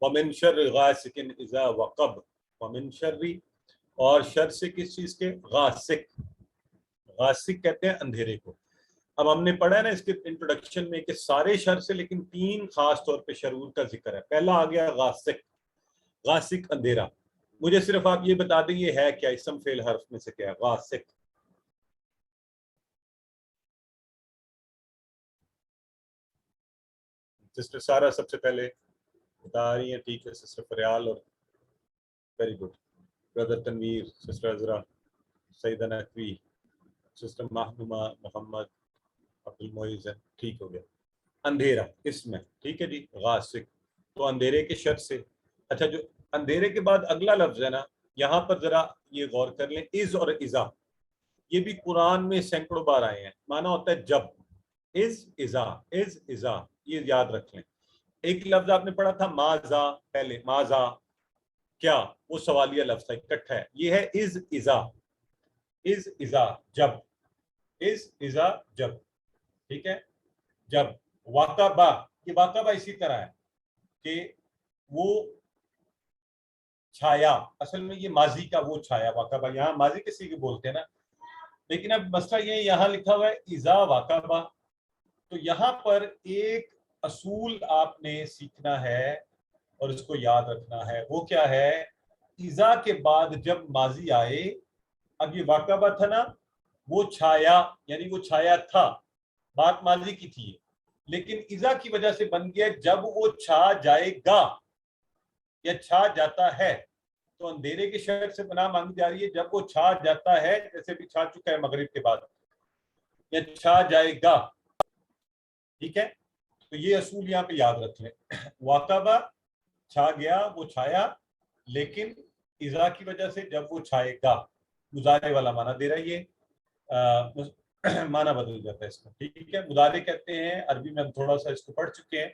Speaker 1: ومن شر غاسق اذا وقب. ومن شر، اور شر سے کس چیز کے؟ غاسق. غاسق کہتے ہیں اندھیرے کو. اب ہم نے پڑھا ہے نا اس کے انٹروڈکشن میں کہ سارے شر سے لیکن تین خاص طور پہ شرور کا ذکر ہے. پہلا آ گیا غاسق. غاسق اندھیرا. مجھے صرف آپ یہ بتا دیں یہ ہے کیا، اسم فعل حرف میں سے کیا ہے غاسق؟ سسٹر سارا سب سے پہلے بتا رہی ہیں. ٹھیک ہے سسٹر فریال، اور ویری گڈ. برادر تنویر، سسٹر عذرا، سیدہ نقوی، سسٹر مہنما محمد، عبد المعیز، ٹھیک ہو گیا. اندھیرا اس میں، ٹھیک ہے جی. غاسق تو اندھیرے کے شر سے. اچھا جو اندھیرے کے بعد اگلا لفظ ہے نا، یہاں پر ذرا یہ غور کر لیں. از اور ازا، یہ بھی قرآن میں سینکڑوں بار آئے ہیں. معنی ہوتا ہے جب. از ازا، از ازا، یہ یاد رکھ لیں. ایک لفظ آپ نے پڑھا تھا ماذا، پہلے ماذا کیا، وہ سوالیہ لفظ تھا اکٹھا ہے. یہ ہے از ازا. از ازا جب. از ازا جب، ٹھیک ہے. جب. واقع با، یہ واقع با اسی طرح ہے کہ وہ چھایا، اصل میں یہ ماضی کا وہ چھایا واقع با، یہاں ماضی کسی کو بولتے ہیں نا. لیکن اب مسئلہ یہ یہاں لکھا ہوا ہے اذا واقع با. تو یہاں پر ایک اصول آپ نے سیکھنا ہے اور اس کو یاد رکھنا ہے. وہ کیا ہے؟ اذا کے بعد جب ماضی آئے، اب یہ واقع با تھا نا، وہ چھایا، یعنی وہ چھایا تھا، بات ماضی کی تھی، لیکن اذا کی وجہ سے بن گیا جب وہ چھا جائے گا یا چھا جاتا ہے. تو اندھیرے کے شر سے پناہ مانگی جا رہی ہے جب وہ چھا جاتا ہے، جیسے بھی چھا چکا ہے مغرب کے بعد، یا چھا جائے گا. ٹھیک ہے. تو یہ اصول یہاں پہ یاد رکھ لیں. واقع با چھا گیا، وہ چھایا، لیکن اذا کی وجہ سے جب وہ چھائے گا، مضارع والا معنی دے رہا ہے یہ، معنی بدل جاتا ہے اس کا. ٹھیک ہے. مضارع کہتے ہیں عربی میں، ہم تھوڑا سا اس کو پڑھ چکے ہیں،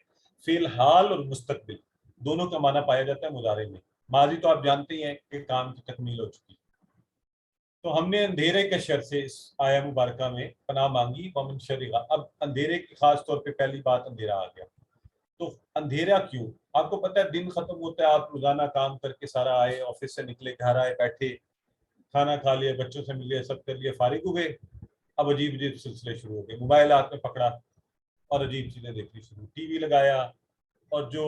Speaker 1: فعل حال اور مستقبل دونوں کا معنی پایا جاتا ہے مضارع میں. ماضی تو آپ جانتے ہی ہیں کہ کام کی تکمیل ہو چکی. تو ہم نے اندھیرے کے شر سے اس آیہ مبارکہ میں پناہ مانگی. ومن شر. اب اندھیرے کی خاص طور پہ پہلی بات اندھیرا آ گیا. تو اندھیرا کیوں؟ آپ کو پتہ ہے دن ختم ہوتا ہے، آپ روزانہ کام کر کے سارا آئے، آفس سے نکلے، گھر آئے، بیٹھے، کھانا کھا لیا، بچوں سے ملے، سب کر لیا، فارغ ہوئے. اب عجیب عجیب سلسلے شروع ہو گئے. موبائل ہاتھ میں پکڑا اور عجیب چیزیں دیکھنی شروع، ٹی وی لگایا، اور جو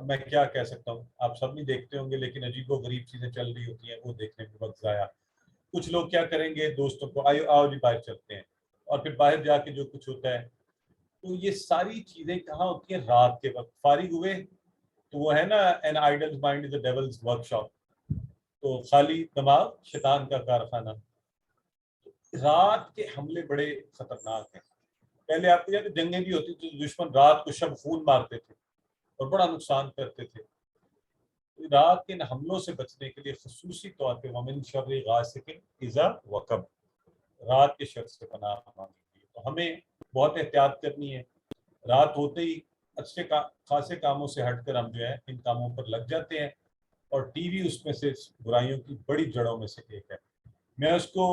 Speaker 1: میں کیا کہہ سکتا ہوں، آپ سب نہیں دیکھتے ہوں گے، لیکن عجیب و غریب چیزیں چل رہی ہوتی ہیں، وہ دیکھنے میں وقت ضائع. کچھ لوگ کیا کریں گے، دوستوں کو آؤ جی باہر چلتے ہیں، اور پھر باہر جا کے جو کچھ ہوتا ہے. تو یہ ساری چیزیں کہاں ہوتی ہیں؟ رات کے وقت فارغ ہوئے. تو وہ ہے نا an idle mind is a devil's workshop، تو خالی دماغ شیطان کا کارخانہ. رات کے حملے بڑے خطرناک ہیں. پہلے آپ کو یاد ہے جنگیں بھی ہوتی تھی، دشمن رات کو شب خون مارتے تھے اور بڑا نقصان کرتے تھے. رات کے ان حملوں سے بچنے کے لیے خصوصی طور پہ ومن شر غاسق اذا وقب، رات کے شر سے پناہ مانگی. تو ہمیں بہت احتیاط کرنی ہے. رات ہوتے ہی اچھے خاصے کاموں سے ہٹ کر ہم جو ہے ان کاموں پر لگ جاتے ہیں، اور ٹی وی اس میں سے برائیوں کی بڑی جڑوں میں سے ایک ہے. میں اس کو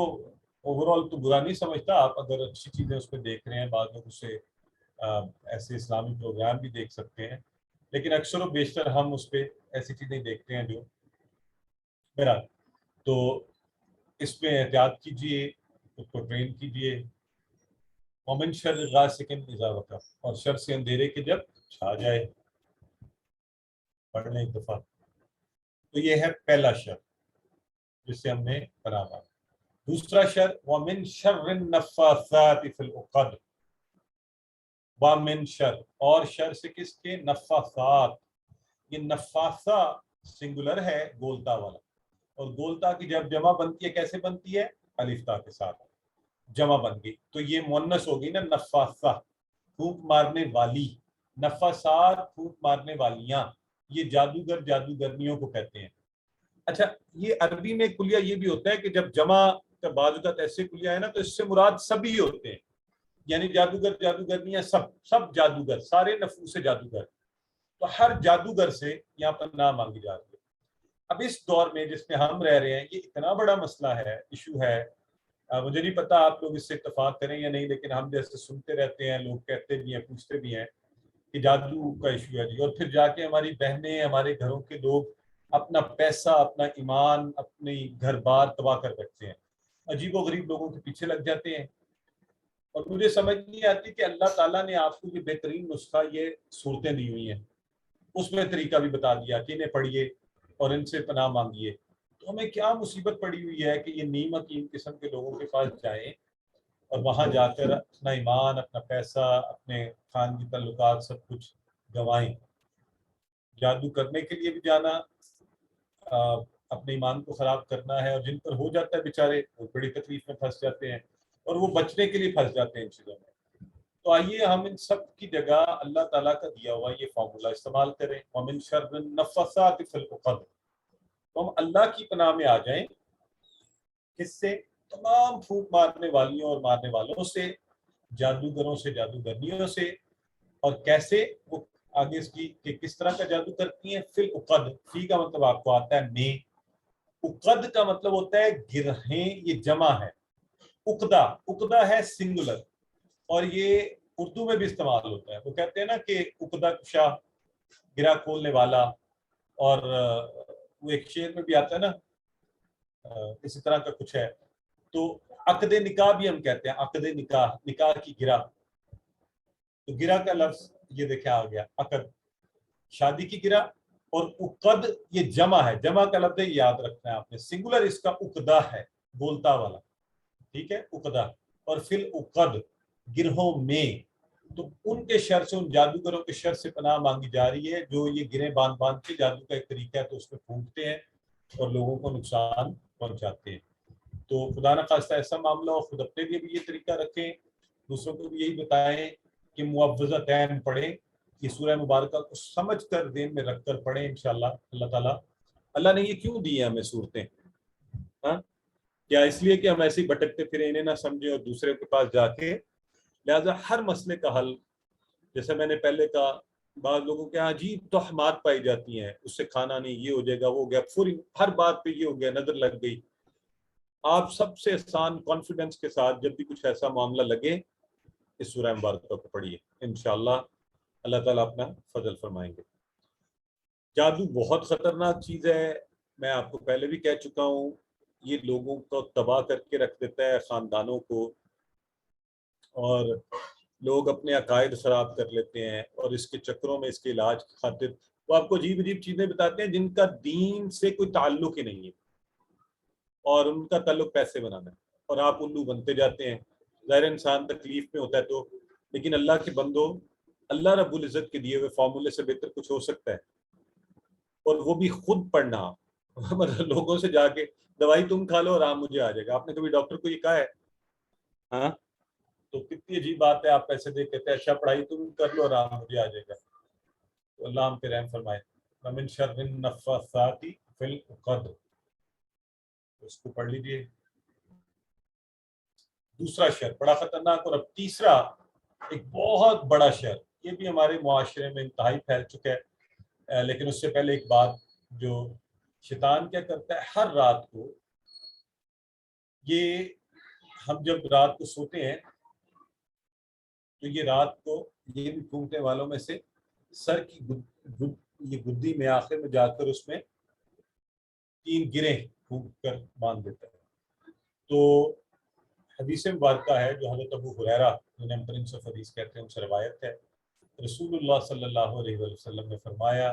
Speaker 1: اوور آل تو برا نہیں سمجھتا. آپ اگر اچھی چیزیں اس پہ دیکھ رہے ہیں، بعض لوگ اسے ایسے اسلامی پروگرام بھی دیکھ سکتے ہیں، لیکن اکثر و بیشتر ہم اس پہ ایسی چیزیں دیکھتے ہیں جو میرا. تو اس پہ احتیاط کیجیے، اس کو ٹرین کیجیے. ومن شر غاسق اذا وقب، اور شر سے اندھیرے کے جب چھا جائے. پڑھنے ایک دفعہ. تو یہ ہے پہلا شر جس سے ہم نے پناہ مانگی. دوسرا شر ومن شر النفاثات فی العقد. ومن شر، اور شر سے کس کے؟ نفاثات. یہ نفاثہ سنگولر ہے، گولتا والا، اور گولتا کی جب جمع بنتی ہے کیسے بنتی ہے؟ الف تا کے ساتھ جمع بن گئی. تو یہ مؤنث ہو گئی نا، نفاثہ پھونک مارنے والی. نفاثات پھونک مارنے والیاں. یہ جادوگر جادوگرنیوں کو کہتے ہیں. اچھا یہ عربی میں کلیہ یہ بھی ہوتا ہے کہ جب جمع کا بعض اوقات ایسے کلیہ ہے نا تو اس سے مراد سبھی ہوتے ہیں، یعنی جادوگر جادوگرنیاں سب جادوگر، سارے نفوس جادوگر، تو ہر جادوگر سے یہاں پر نام مانگی جاتی ہے۔ اب اس دور میں جس میں ہم رہ رہے ہیں یہ اتنا بڑا مسئلہ ہے، ایشو ہے، مجھے نہیں پتا آپ لوگ اس سے اتفاق کریں یا نہیں، لیکن ہم جیسے سنتے رہتے ہیں، لوگ کہتے بھی ہیں، پوچھتے بھی ہیں کہ جادو کا ایشو ہے جی، اور پھر جا کے ہماری بہنیں، ہمارے گھروں کے لوگ اپنا پیسہ، اپنا ایمان، اپنی گھر بار تباہ کر رکھتے ہیں، عجیب و غریب لوگوں کے پیچھے لگ جاتے ہیں۔ اور مجھے سمجھ نہیں آتی کہ اللہ تعالیٰ نے آپ کو یہ بہترین نسخہ، یہ صورتیں دی ہوئی ہیں، اس میں طریقہ بھی بتا دیا کہ انہیں پڑھیے اور ان سے پناہ مانگیے، تو ہمیں کیا مصیبت پڑی ہوئی ہے کہ یہ نیم حکیم قسم کے لوگوں کے پاس جائیں اور وہاں جا کر اپنا ایمان، اپنا پیسہ، اپنے خاندانی تعلقات سب کچھ گنوائیں۔ جادو کرنے کے لیے بھی جانا، اپنے ایمان کو خراب کرنا ہے، اور جن پر ہو جاتا ہے بیچارے وہ بڑی تکلیف میں پھنس جاتے ہیں، اور وہ بچنے کے لیے پھنس جاتے ہیں ان چیزوں میں۔ تو آئیے ہم ان سب کی جگہ اللہ تعالیٰ کا دیا ہوا یہ فارمولہ استعمال کریں، وَمِن شَرِّ النَّفَّثَاتِ فِی الْعُقَدِ، تو ہم اللہ کی پناہ میں آ جائیں، کس سے؟ تمام پھونک مارنے والیوں اور مارنے والوں سے، جادوگروں سے، جادوگرنیوں سے۔ اور کیسے؟ وہ آگے اس کی کہ کس طرح کا جادو کرتی ہیں، فی العقد، فی کا مطلب آپ کو آتا ہے میں، عقد کا مطلب ہوتا ہے گرہیں، یہ جمع ہے، عقدہ، عقدہ ہے سنگولر، اور یہ اردو میں بھی استعمال ہوتا ہے۔ وہ کہتے ہیں نا کہ عقدہ کشا، گرہ کھولنے والا، اور وہ ایک شعر میں بھی آتا ہے نا، اسی طرح کا کچھ ہے۔ تو عقد نکاح بھی ہم کہتے ہیں، عقد نکاح، نکاح کی گرہ، تو گرہ کا لفظ یہ دیکھیں آ گیا، عقد شادی کی گرہ، اور عقد یہ جمع ہے، جمع کا لفظ ہے، یاد رکھنا ہے آپ نے، سنگولر اس کا عقدہ ہے، بولتا والا، ٹھیک ہے، عقدہ، اور فی العقد، گرہوں میں۔ تو ان کے شر سے، ان جادوگروں کے شر سے پناہ مانگی جا رہی ہے جو یہ گرہیں باندھ باندھ کے، جادو کا ایک طریقہ ہے تو اس میں پھونکتے ہیں اور لوگوں کو نقصان پہنچاتے ہیں۔ تو خدا نہ خواستہ ایسا معاملہ ہو، خود اپنے لیے بھی یہ طریقہ رکھیں، دوسروں کو بھی یہی بتائیں کہ معوذتین پڑھیں، یہ سورہ مبارکہ کو سمجھ کر ذہن میں رکھ کر پڑھیں انشاءاللہ۔ اللہ تعالیٰ، اللہ نے یہ کیوں دی ہیں ہمیں صورتیں؟ ہاں، کیا اس لیے کہ ہم ایسے ہی بھٹکتے پھریں، انہیں نہ سمجھیں اور دوسرے کے پاس جا کے؟ لہٰذا ہر مسئلے کا حل، جیسے میں نے پہلے کہا، بعض لوگوں کے عجیب توہمات پائی جاتی ہیں، اس سے کھانا نہیں، یہ ہو جائے گا، وہ ہو گیا، پوری ہر بات پہ یہ ہو گیا، نظر لگ گئی۔ آپ سب سے آسان کانفیڈنس کے ساتھ جب بھی کچھ ایسا معاملہ لگے، اس سورہ مبارکہ کو پڑھیے، انشاءاللہ اللہ تعالیٰ اپنا فضل فرمائیں گے۔ جادو بہت خطرناک چیز ہے، میں آپ کو پہلے بھی کہہ چکا ہوں، یہ لوگوں کو تباہ کر کے رکھ دیتا ہے، خاندانوں کو، اور لوگ اپنے عقائد خراب کر لیتے ہیں، اور اس کے چکروں میں، اس کے علاج کی خاطر وہ آپ کو عجیب عجیب چیزیں بتاتے ہیں جن کا دین سے کوئی تعلق ہی نہیں ہے، اور ان کا تعلق پیسے بنانا ہے، اور آپ الو بنتے جاتے ہیں۔ ظاہر انسان تکلیف میں ہوتا ہے تو، لیکن اللہ کے بندو، اللہ رب العزت کے دیے ہوئے فارمولے سے بہتر کچھ ہو سکتا ہے؟ اور وہ بھی خود پڑھنا، مطلب لوگوں سے جا کے دوائی تم کھا لو آرام مجھے آ جائے گا، آپ نے کبھی ڈاکٹر کو یہ کہا ہے؟ ہاں، تو کتنی عجیب بات ہے، آپ پیسے دے کہتے ہیں اچھا پڑھائی تم کر لو آرام مجھے آ جائے گا۔ تو اللہ ہم پہ رحم فرمائے۔ وَمِن شَرِّ النَّفَّاثَاتِ فِی الْعُقَدِ، اس کو پڑھ لیجئے۔ دوسرا شر بڑا خطرناک، اور اب تیسرا ایک بہت بڑا شر، یہ بھی ہمارے معاشرے میں انتہائی پھیل چکا ہے، لیکن اس سے پہلے ایک بات، جو شیطان کیا کرتا ہے ہر رات کو، یہ ہم جب رات کو سوتے ہیں تو یہ رات کو یہ بھی پھونکنے والوں میں سے سر کی یہ گدی میں آخر میں جا کر اس میں 3 گریں پھونک کر باندھ دیتا ہے۔ تو حدیث مبارکہ ہے جو حضرت ابو ہریرہ، جنہیں ہم پرنس آف حدیث کہتے ہیں، ان سے روایت ہے، رسول اللہ صلی اللہ علیہ وسلم نے فرمایا،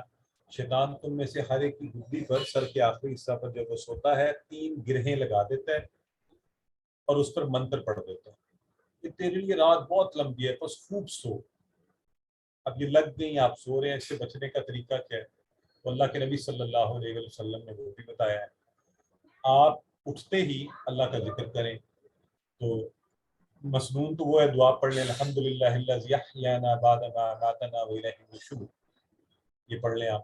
Speaker 1: شیطان تم میں سے ہر ایک کی گدی پر، سر کے آخری حصہ پر جب وہ سوتا ہے 3 گرہیں لگا دیتا ہے اور اس پر منتر پڑھ دیتا ہے کہ تیرے لیے رات بہت لمبی ہے، بس خوب سو۔ اب یہ لگ گئی، آپ سو رہے ہیں، اس سے بچنے کا طریقہ کیا ہے؟ تو اللہ کے نبی صلی اللہ علیہ وسلم نے وہ بھی بتایا ہے، آپ اٹھتے ہی اللہ کا ذکر کریں۔ تو مسنون تو وہ ہے، دعا پڑھ لیں، الحمدللہ الذی احیانا بعد ما اماتنا والیہ النشور، یہ پڑھ لیں آپ۔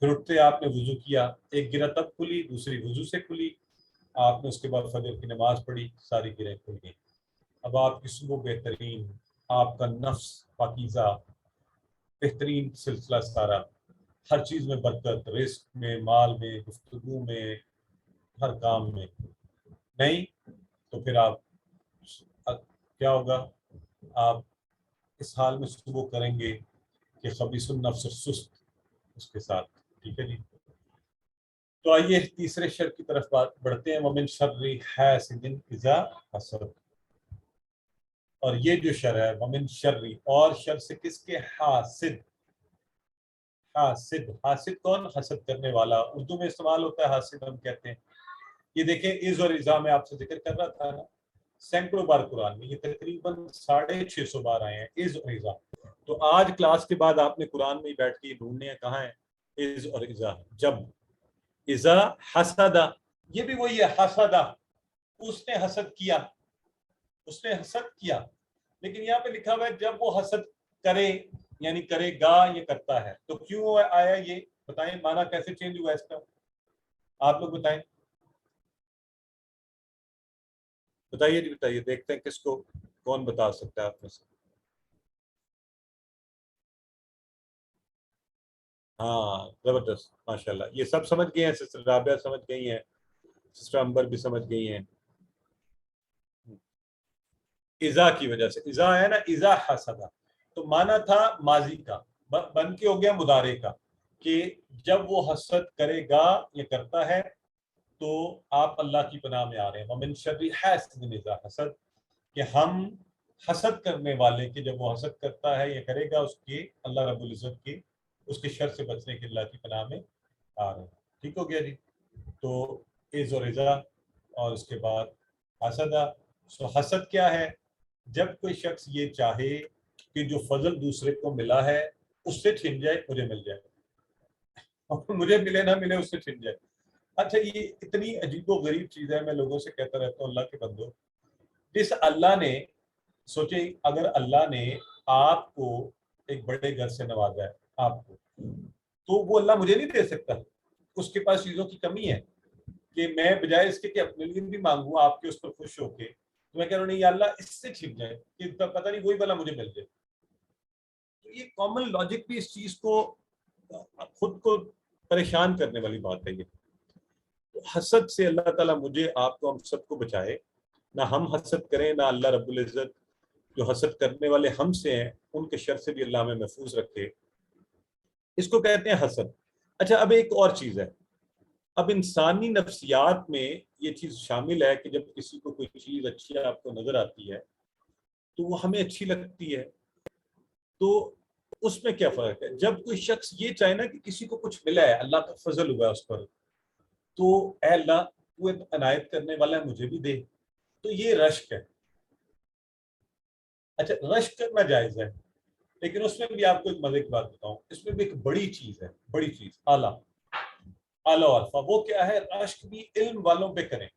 Speaker 1: پھر اٹھتے آپ نے وضو کیا، ایک گرہ تب کھلی، دوسری وضو سے کھلی، آپ نے اس کے بعد فجر کی نماز پڑھی، ساری گرہیں کھل گئیں۔ اب آپ کی صبح بہترین، آپ کا نفس پاکیزہ، بہترین سلسلہ سارا، ہر چیز میں برکت، رزق میں، مال میں، گفتگو میں، ہر کام میں۔ نہیں تو پھر آپ کیا ہوگا؟ آپ اس حال میں صبح کریں گے کہ خبیث النفس سست اس کے ساتھ، ٹھیک ہے جی۔ تو آئیے تیسرے شر کی طرف بڑھتے ہیں، ومن شر حاسد اذا حسد۔ اور یہ جو شر ہے ومن شر، اور شر سے کس کے؟ حاسد۔ حاسد، حاسد کون؟ حسد کرنے والا، اردو میں استعمال ہوتا ہے حاسد، ہم کہتے ہیں۔ یہ دیکھیں از اور ازا میں آپ سے ذکر کر رہا تھا نا، سینکڑوں بار قرآن میں، یہ تقریباً 650 بار آئے ہیں از اور ازا۔ تو آج کلاس کے بعد آپ نے قرآن میں ہی بیٹھ کے ڈھونڈنے ہیں کہاں ہے از اور ازا۔ جب ازا حسدا، یہ بھی وہی ہے حسدا، اس نے حسد کیا، اس نے حسد کیا، لیکن یہاں پہ لکھا ہوا ہے جب وہ حسد کرے، یعنی کرے گا، یہ کرتا ہے، تو کیوں آیا یہ بتائیں؟ معنی کیسے چینج ہوا اس کا؟ آپ لوگ بتائیں، بتائیے جی بتائیے، دیکھتے ہیں کس کو، کون بتا سکتا ہے آپ میں سے؟ ہاں زبردست، ماشاءاللہ، یہ سب سمجھ گئے ہیں، سسٹر رابعہ سمجھ گئی ہیں، سسٹر امبر بھی سمجھ گئی ہیں۔ ازا کی وجہ سے، ازا ہے نا، ازا حسدا، تو مانا تھا ماضی کا، بن کے ہو گیا مضارع کا، کہ جب وہ حسد کرے گا، یہ کرتا ہے، تو آپ اللہ کی پناہ میں آ رہے ہیں، ومن شر حاسد اذا حسد، کہ ہم حسد کرنے والے کے جب وہ حسد کرتا ہے، یہ کرے گا، اس کی اللہ رب العزت کی اس کے شر سے بچنے کے اللہ کی پناہ میں آ رہے ہیں۔ ٹھیک ہو گیا جی؟ تو از اور ازا، اور اس کے بعد حسدہ۔ سو حسد کیا ہے؟ جب کوئی شخص یہ چاہے کہ جو فضل دوسرے کو ملا ہے اس سے چھن جائے، مجھے مل جائے، اور مجھے ملے نہ ملے اس سے چھن جائے۔ اچھا، یہ اتنی عجیب و غریب چیز ہے، میں لوگوں سے کہتا رہتا ہوں، اللہ کے بندو، جس اللہ نے، سوچے اگر اللہ نے آپ کو ایک بڑے گھر سے نوازا ہے آپ کو، تو وہ اللہ مجھے نہیں دے سکتا؟ اس کے پاس چیزوں کی کمی ہے کہ میں بجائے اس کے کہ اپنے لیے بھی مانگوں آپ کے اس پر خوش ہو کے، تو میں کہہ رہا ہوں نہیں یا اللہ اس سے چھپ جائے کہ پتہ نہیں وہی بلا مجھے مل جائے۔ تو یہ کامن لاجک بھی اس چیز کو خود کو پریشان کرنے والی بات ہے۔ یہ تو حسد سے اللہ تعالیٰ مجھے آپ کو ہم سب کو بچائے، نہ ہم حسد کریں، نہ اللہ رب العزت جو حسد کرنے والے ہم سے ہیں ان کے شر سے بھی اللہ ہمیں محفوظ رکھے۔ اس کو کہتے ہیں حسد۔ اچھا، اب ایک اور چیز ہے، اب انسانی نفسیات میں یہ چیز شامل ہے کہ جب کسی کو کوئی چیز اچھی آپ کو نظر آتی ہے تو وہ ہمیں اچھی لگتی ہے، تو اس میں کیا فرق ہے؟ جب کوئی شخص یہ چاہے نا کہ کسی کو کچھ ملا ہے، اللہ کا فضل ہوا ہے اس پر، تو اے اللہ تو عنایت کرنے والا ہے، مجھے بھی دے، تو یہ رشک ہے۔ اچھا، رشک کرنا جائز ہے، لیکن اس میں بھی آپ کو ایک مزے کی بات بتاؤں، اس میں بھی ایک بڑی چیز ہے، بڑی چیز، اعلیٰ اعلیٰ الفا، وہ کیا ہے؟ رشک بھی علم والوں پہ کریں۔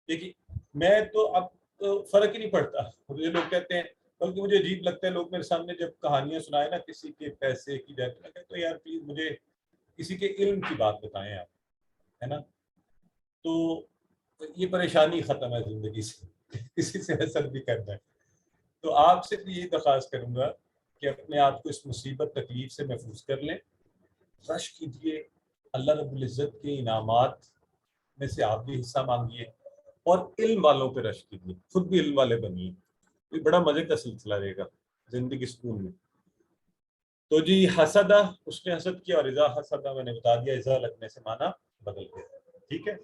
Speaker 1: دیکھیے میں تو اب فرق ہی نہیں پڑتا، مجھے لوگ کہتے ہیں، بلکہ مجھے عجیب لگتا ہے لوگ میرے سامنے جب کہانیاں سنائے نا کسی کے پیسے کی ڈیتھ، میں کہتا ہوں یار پلیز مجھے کسی کے علم کی بات بتائیں آپ، ہے نا؟ تو یہ پریشانی ختم ہے زندگی سے، کسی سے حسد بھی کرنا ہے۔ تو آپ سے بھی یہی درخواست کروں گا کہ اپنے آپ کو اس مصیبت تکلیف سے محفوظ کر لیں، رشک کیجیے، اللہ رب العزت کے انعامات میں سے آپ بھی حصہ مانگیے، اور علم والوں پہ رشک کیجیے، خود بھی علم والے بنیے، یہ بڑا مزے کا سلسلہ رہے گا زندگی سکون میں۔ تو جی حسدہ، اس نے حسد کیا، اور اذا حسدہ میں نے بتا دیا، اذا لگنے سے معنی بدل گیا، ٹھیک ہے؟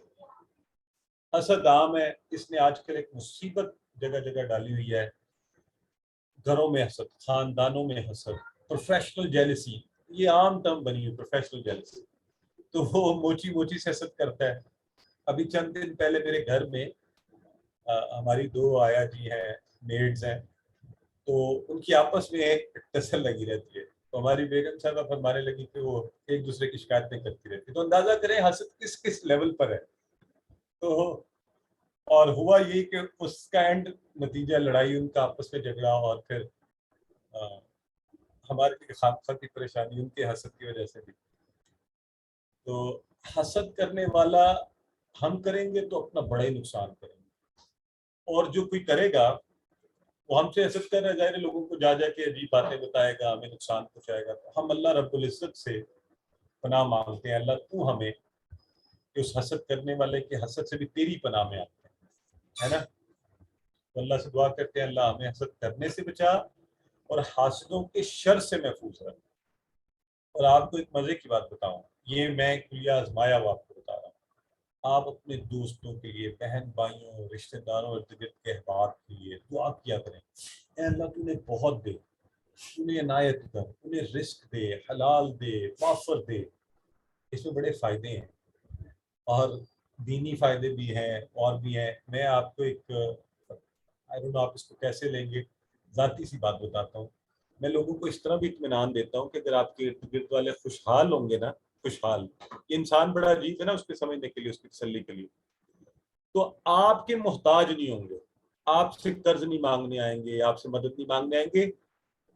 Speaker 1: حسد عام ہے، اس نے آج کل ایک مصیبت جگہ جگہ ڈالی ہوئی ہے، گھروں میں حسد، خاندانوں میں حسد، پروفیشنل جیلسی، یہ عام ٹرم بنی ہے پروفیشنل جیلسی، تو وہ موچی موچی سے حسد کرتا ہے۔ ابھی چند دن پہلے میرے گھر میں ہماری دو آیا جی ہیں، میڈز ہیں، تو ان کی آپس میں ایک ٹسل لگی رہتی ہے، تو ہماری بیگم صاحبہ فرمانے لگی کہ وہ ایک دوسرے کی شکایتیں کرتی رہتی، تو اندازہ کریں حسد کس کس لیول پر ہے۔ تو اور ہوا یہ کہ اس کا اینڈ نتیجہ لڑائی، ان کا آپس میں جھگڑا، اور پھر ہمارے لیے خامخواہ کی پریشانی ان کے حسد کی وجہ سے بھی۔ تو حسد کرنے والا ہم کریں گے تو اپنا بڑا ہی نقصان کریں گے، اور جو کوئی کرے گا وہ ہم سے حسد کر رہا ہے، ظاہر لوگوں کو جا جا کے عجیب باتیں بتائے گا، ہمیں نقصان پہنچائے گا. تو ہم اللہ رب العزت سے پناہ مانگتے ہیں، اللہ تو ہمیں کہ اس حسد کرنے والے کے حسد سے بھی تیری پناہ میں آتے ہیں، ہے نا. تو اللہ سے دعا کرتے ہیں اللہ ہمیں حسد کرنے سے بچا اور حاسدوں کے شر سے محفوظ رکھ. اور آپ کو ایک مزے کی بات بتاؤں، یہ میں کلیہ آزمایا ہوا آپ کو بتا رہا ہوں. آپ اپنے دوستوں کے لیے، بہن بھائیوں، رشتہ داروں، ارد گرد کے احباب کے لیے دعا کیا کریں، اے اللہ تو نے بہت دے، تو نے عنایت کر، انہیں رزق دے، حلال دے، وافر دے. اس میں بڑے فائدے ہیں اور دینی فائدے بھی ہیں اور بھی ہیں. میں آپ کو ایک آپ اس کو کیسے لیں گے، ذاتی سی بات بتاتا ہوں. میں لوگوں کو اس طرح بھی اطمینان دیتا ہوں کہ اگر آپ کے ارد گرد والے خوشحال ہوں گے نا، خوشحال، یہ انسان بڑا عجیب ہے نا، اس کے سمجھنے کے لیے، اس کی تسلی کے لیے، تو آپ کے محتاج نہیں ہوں گے، آپ سے قرض نہیں مانگنے آئیں گے، آپ سے مدد نہیں مانگنے آئیں گے.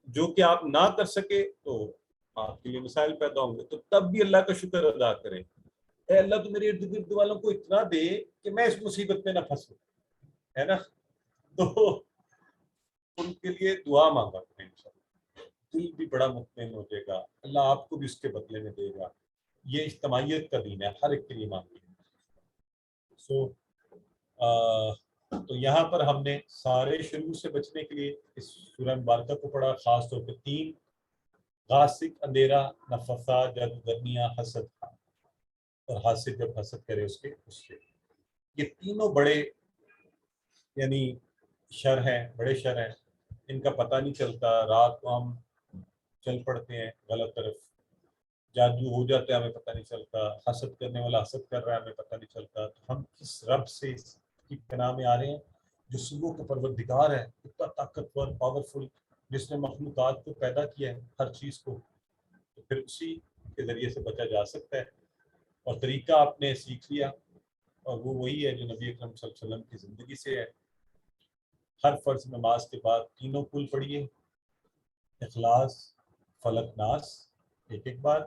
Speaker 1: جو کہ آپ نہ کر سکے تو آپ کے لیے مسائل پیدا ہوں گے. تو تب بھی اللہ کا شکر ادا کریں، اے اللہ تو میرے ارد گرد والوں کو اتنا دے کہ میں اس مصیبت میں نہ پھنسوں، ہے نا. تو ان کے لیے دعا مانگا کریں، انشاءاللہ دل بھی بڑا مطمئن ہو جائے گا، اللہ آپ کو بھی اس کے بدلے میں دے گا. یہ اجتماعیت کا دین ہے، ہر ایک کے لیے مانگی. تو یہاں پر ہم نے سارے شروع سے بچنے کے لیے اس سورہ مبارکہ کو پڑھا، خاص طور پہ 3: غاسق اندھیرا، نفثات جادوگرنیاں، حسد. اور حاسد جب حسد کرے اس سے یہ تینوں بڑے یعنی شر ہیں، بڑے شر ہیں. ان کا پتہ نہیں چلتا، رات کو ہم چل پڑتے ہیں غلط طرف، جادو ہو جاتا ہے ہمیں پتہ نہیں چلتا، حسد کرنے والا حسد کر رہا ہے ہمیں پتہ نہیں چلتا. تو ہم کس رب سے اس کی پناہ میں آ رہے ہیں جو صبح کا پروردگار ہے، اتنا طاقتور، پاورفل، جس نے مخلوقات کو پیدا کیا ہے، ہر چیز کو. تو پھر اسی کے ذریعے سے بچا جا سکتا ہے. اور طریقہ آپ نے سیکھ لیا، اور وہ وہی ہے جو نبی اکرم صلی اللہ علیہ وسلم کی زندگی سے ہے. ہر فرض نماز کے بعد تینوں کل پڑھیے، اخلاص، فلق، ناس، ایک بار.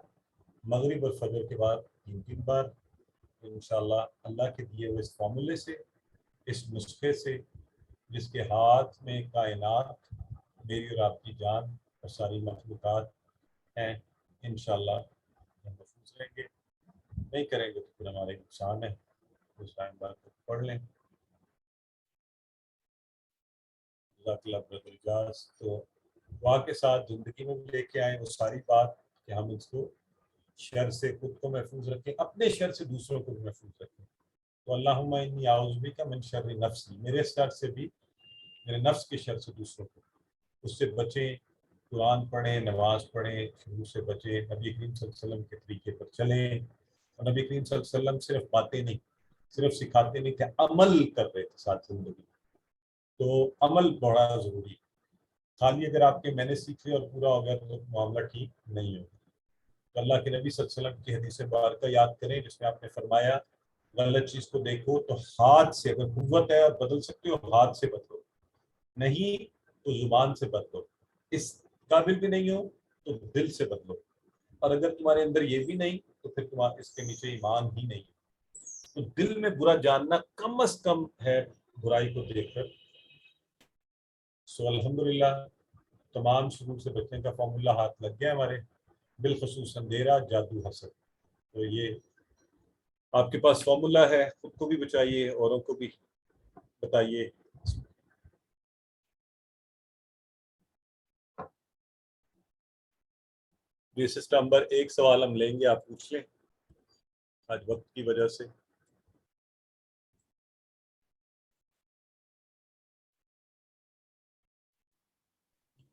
Speaker 1: مغرب اور فجر کے بعد 3 بار. انشاءاللہ اللہ کے دیے ہوئے اس فارمولے سے، اس نسخے سے، جس کے ہاتھ میں کائنات، میری اور آپ کی جان اور ساری مخلوقات ہیں، انشاءاللہ ہم محفوظ رہیں گے. نہیں کریں گے تو پھر ہمارے نقصان ہے. اس ٹائم بار کو پڑھ لیں. جزاک اللہ خیر اجاز. تو دعا کے ساتھ زندگی میں بھی لے کے آئیں وہ ساری بات کہ ہم اس کو شر سے خود کو محفوظ رکھیں، اپنے شر سے دوسروں کو بھی محفوظ رکھیں. تو اللہم انی اعوذ بک من شر نفسی، میرے شر سے بھی، میرے نفس کے شر سے دوسروں کو، اس سے بچیں. قرآن پڑھیں، نماز پڑھیں، شروع سے بچیں، نبی کریم صلی اللہ علیہ وسلم کے طریقے پر چلیں. اور نبی کریم صلی اللہ علیہ وسلم صرف باتیں نہیں، صرف سکھاتے نہیں تھے، عمل کر رہے تھے ساتھ زندگی. تو عمل بڑا ضروری ہے. خالی اگر آپ کے میں نے سیکھ لیا اور پورا ہو گیا تو معاملہ ٹھیک نہیں ہوگا. تو اللہ کے نبی صلی اللہ علیہ وسلم کی حدیث مبارکہ یاد کریں جس میں آپ نے فرمایا غلط چیز کو دیکھو تو ہاتھ سے، اگر قوت ہے اور بدل سکتے ہو ہاتھ سے بدلو، نہیں تو زبان سے بدلو، اس قابل بھی نہیں ہو تو دل سے بدلو. اور اگر تمہارے اندر یہ بھی نہیں تو پھر تمہارے اس کے نیچے ایمان ہی نہیں. تو دل میں برا جاننا کم از کم ہے برائی کو دیکھ کر. سو الحمدللہ تمام شروع سے بچنے کا فارمولہ ہاتھ لگ گیا ہمارے، بالخصوص اندھیرا، جادو، حسد. تو یہ آپ کے پاس فارمولہ ہے، خود کو بھی بچائیے، اوروں کو بھی بتائیے. یہ سسٹم نمبر 1 سوال ہم لیں گے، آپ پوچھ لیں آج وقت کی وجہ سے.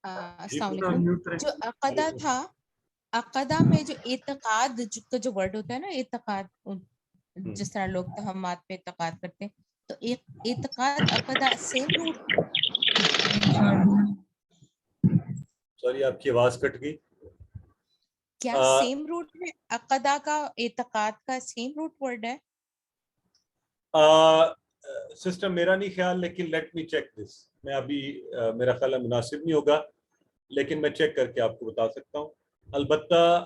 Speaker 2: السلام علیکم. جو عقدہ تھا، عقدہ میں جو اعتقاد کا جو ورڈ ہوتا ہے نا، اعتقاد، جس طرح لوگ توہمات پہ اعتقاد کرتے ہیں، تو اعتقاد عقدہ سیم روٹ.
Speaker 1: سوری آپ کی آواز کٹ گئی.
Speaker 2: کیا سیم روٹ ہے؟ عقدہ کا اعتقاد کا سیم روٹ ورڈ ہے؟
Speaker 1: سسٹم میرا نہیں خیال، لیکن لیٹ می چیک دس. میں ابھی میرا خیال مناسب نہیں ہوگا، لیکن میں چیک کر کے آپ کو بتا سکتا ہوں. البتہ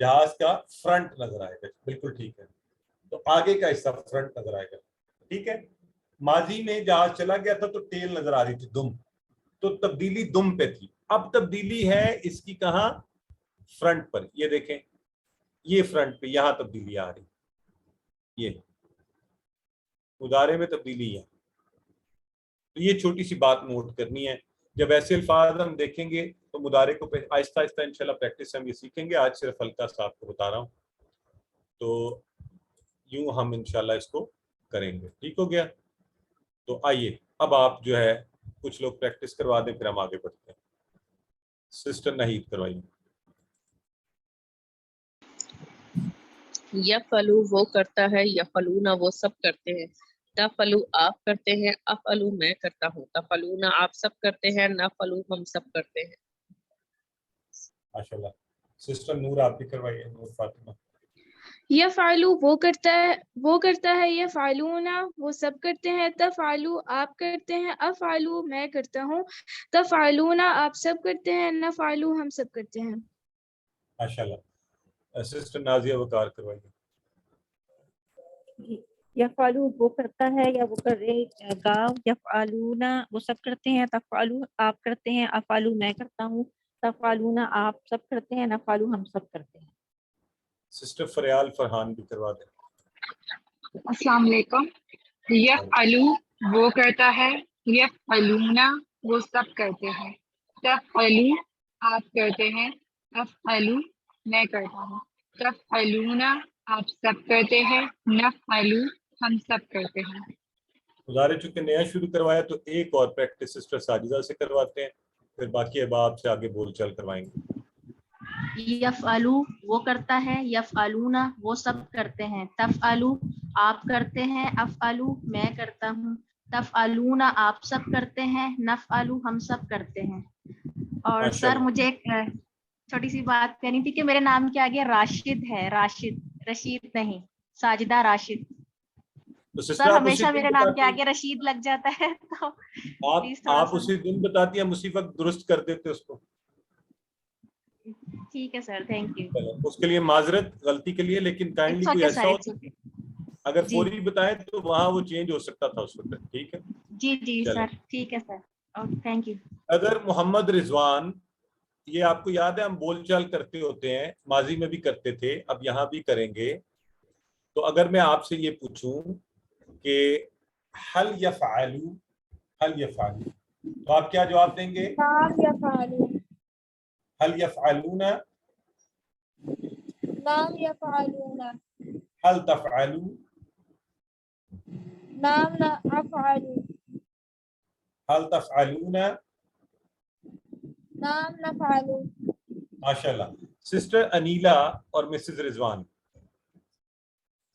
Speaker 1: جہاز کا فرنٹ نظر آئے گا. بالکل ٹھیک ہے. تو آگے کا حصہ فرنٹ نظر آئے گا. ٹھیک ہے. ماضی میں جہاز چلا گیا تھا تو ٹیل نظر آ رہی تھی, دم, تو تبدیلی دم پہ تھی. اب تبدیلی ہے اس کی کہاں؟ فرنٹ پر. یہ دیکھیں, یہ فرنٹ پہ, یہاں تبدیلی آ رہی, یہ مضارع میں تبدیلی ہے. تو یہ چھوٹی سی بات نوٹ کرنی ہے. جب ایسے الفاظ ہم دیکھیں گے تو مضارع کو آہستہ آہستہ انشاءاللہ پریکٹس سے ہم یہ سیکھیں گے. آج صرف ہلکا سا آپ کو بتا رہا ہوں, تو یوں ہم انشاءاللہ اس کو کریں گے. ٹھیک ہو گیا؟ تو آئیے اب آپ جو ہے کچھ لوگ پریکٹس کروا دیں, پھر ہم آگے بڑھتے ہیں. سسٹر نہید کروائیے.
Speaker 3: یفعلو وہ کرتا ہے, یفعلون وہ سب کرتے ہیں, تفعلو آپ کرتے ہیں, افعلو میں کرتا ہوں, تفعلون آپ سب کرتے ہیں, نفعلو ہم سب کرتے ہیں.
Speaker 1: ماشاءاللہ. سسٹر نور آپ بھی کروائیے, نور فاطمہ.
Speaker 4: یفعلو وہ کرتا ہے, یفعلون وہ سب کرتے ہیں, تفعلو آپ کرتے ہیں, افعلو میں کرتا ہوں, تفعلون آپ سب کرتے ہیں, نفعلو ہم سب کرتے ہیں.
Speaker 1: ماشاءاللہ. سسٹر نازیہ وقار کروائیے.
Speaker 5: یفعلو وہ کرتا ہے یا وہ کرے گا, یفعلون وہ سب کرتے ہیں, تفعلو آپ کرتے ہیں, افعلو میں کرتا ہوں, تفعلون آپ سب کرتے ہیں, نفعلو ہم سب کرتے ہیں.
Speaker 1: سسٹر فریال فرحان بھی کروا دیں.
Speaker 6: السلام علیکم. یفعلو وہ کرتا ہے, یفعلون وہ سب کرتے ہیں, تفعلو آپ کرتے ہیں, افعلو میں کرتا ہوں, تفعلون آپ سب کرتے ہیں, نفعلو ہم سب کرتے ہیں.
Speaker 1: مضارع چونکہ نیا شروع کروایا تو ایک اور پریکٹس سسٹر ساجدہ سے کرواتے ہیں, پھر باقی احباب سے آگے بول چال کروائیں گے.
Speaker 7: یفعلو وہ کرتا ہے, یفعلون وہ سب کرتے ہیں, تفعلو آپ کرتے ہیں, افعلو میں کرتا ہوں, تفعلون آپ سب کرتے ہیں, نفعلو ہم سب کرتے ہیں. اور سر مجھے ایک چھوٹی سی بات کہنی تھی کہ میرے نام کے آگے راشد ہے, راشد, رشید نہیں, ساجدہ راشد. سر ہمیشہ میرے نام کے آگے رشید لگ جاتا ہے, تو
Speaker 1: آپ اسی دن بتاتی ہیں, اسی وقت درست کر دیتے اس کو.
Speaker 7: ٹھیک ہے سر, تھینک یو.
Speaker 1: اس کے لیے معذرت غلطی کے لیے, لیکن کائنڈلی کوئی ایسا ہو اگر فوری بتائے تو وہاں وہ چینج ہو سکتا تھا اس وقت. ٹھیک ہے
Speaker 7: جی جی سر, ٹھیک ہے سر, اوکے تھینک یو.
Speaker 1: اگر محمد رضوان, یہ آپ کو یاد ہے ہم بول چال کرتے ہوتے ہیں, ماضی میں بھی کرتے تھے, اب یہاں بھی کریں گے. تو اگر میں آپ سے یہ پوچھوں کہ حل یفعلو, حل یفعلو, تو آپ کیا جواب دیں گے؟
Speaker 4: نام یفعلو,
Speaker 1: حل یفعلون,
Speaker 4: نام یفعلون,
Speaker 1: حل تفعلو,
Speaker 4: نام افعلو,
Speaker 1: حل تفعلون.
Speaker 4: نام نفعلو.
Speaker 1: ماشاءاللہ. سسٹر انیلا اور مسز رضوان,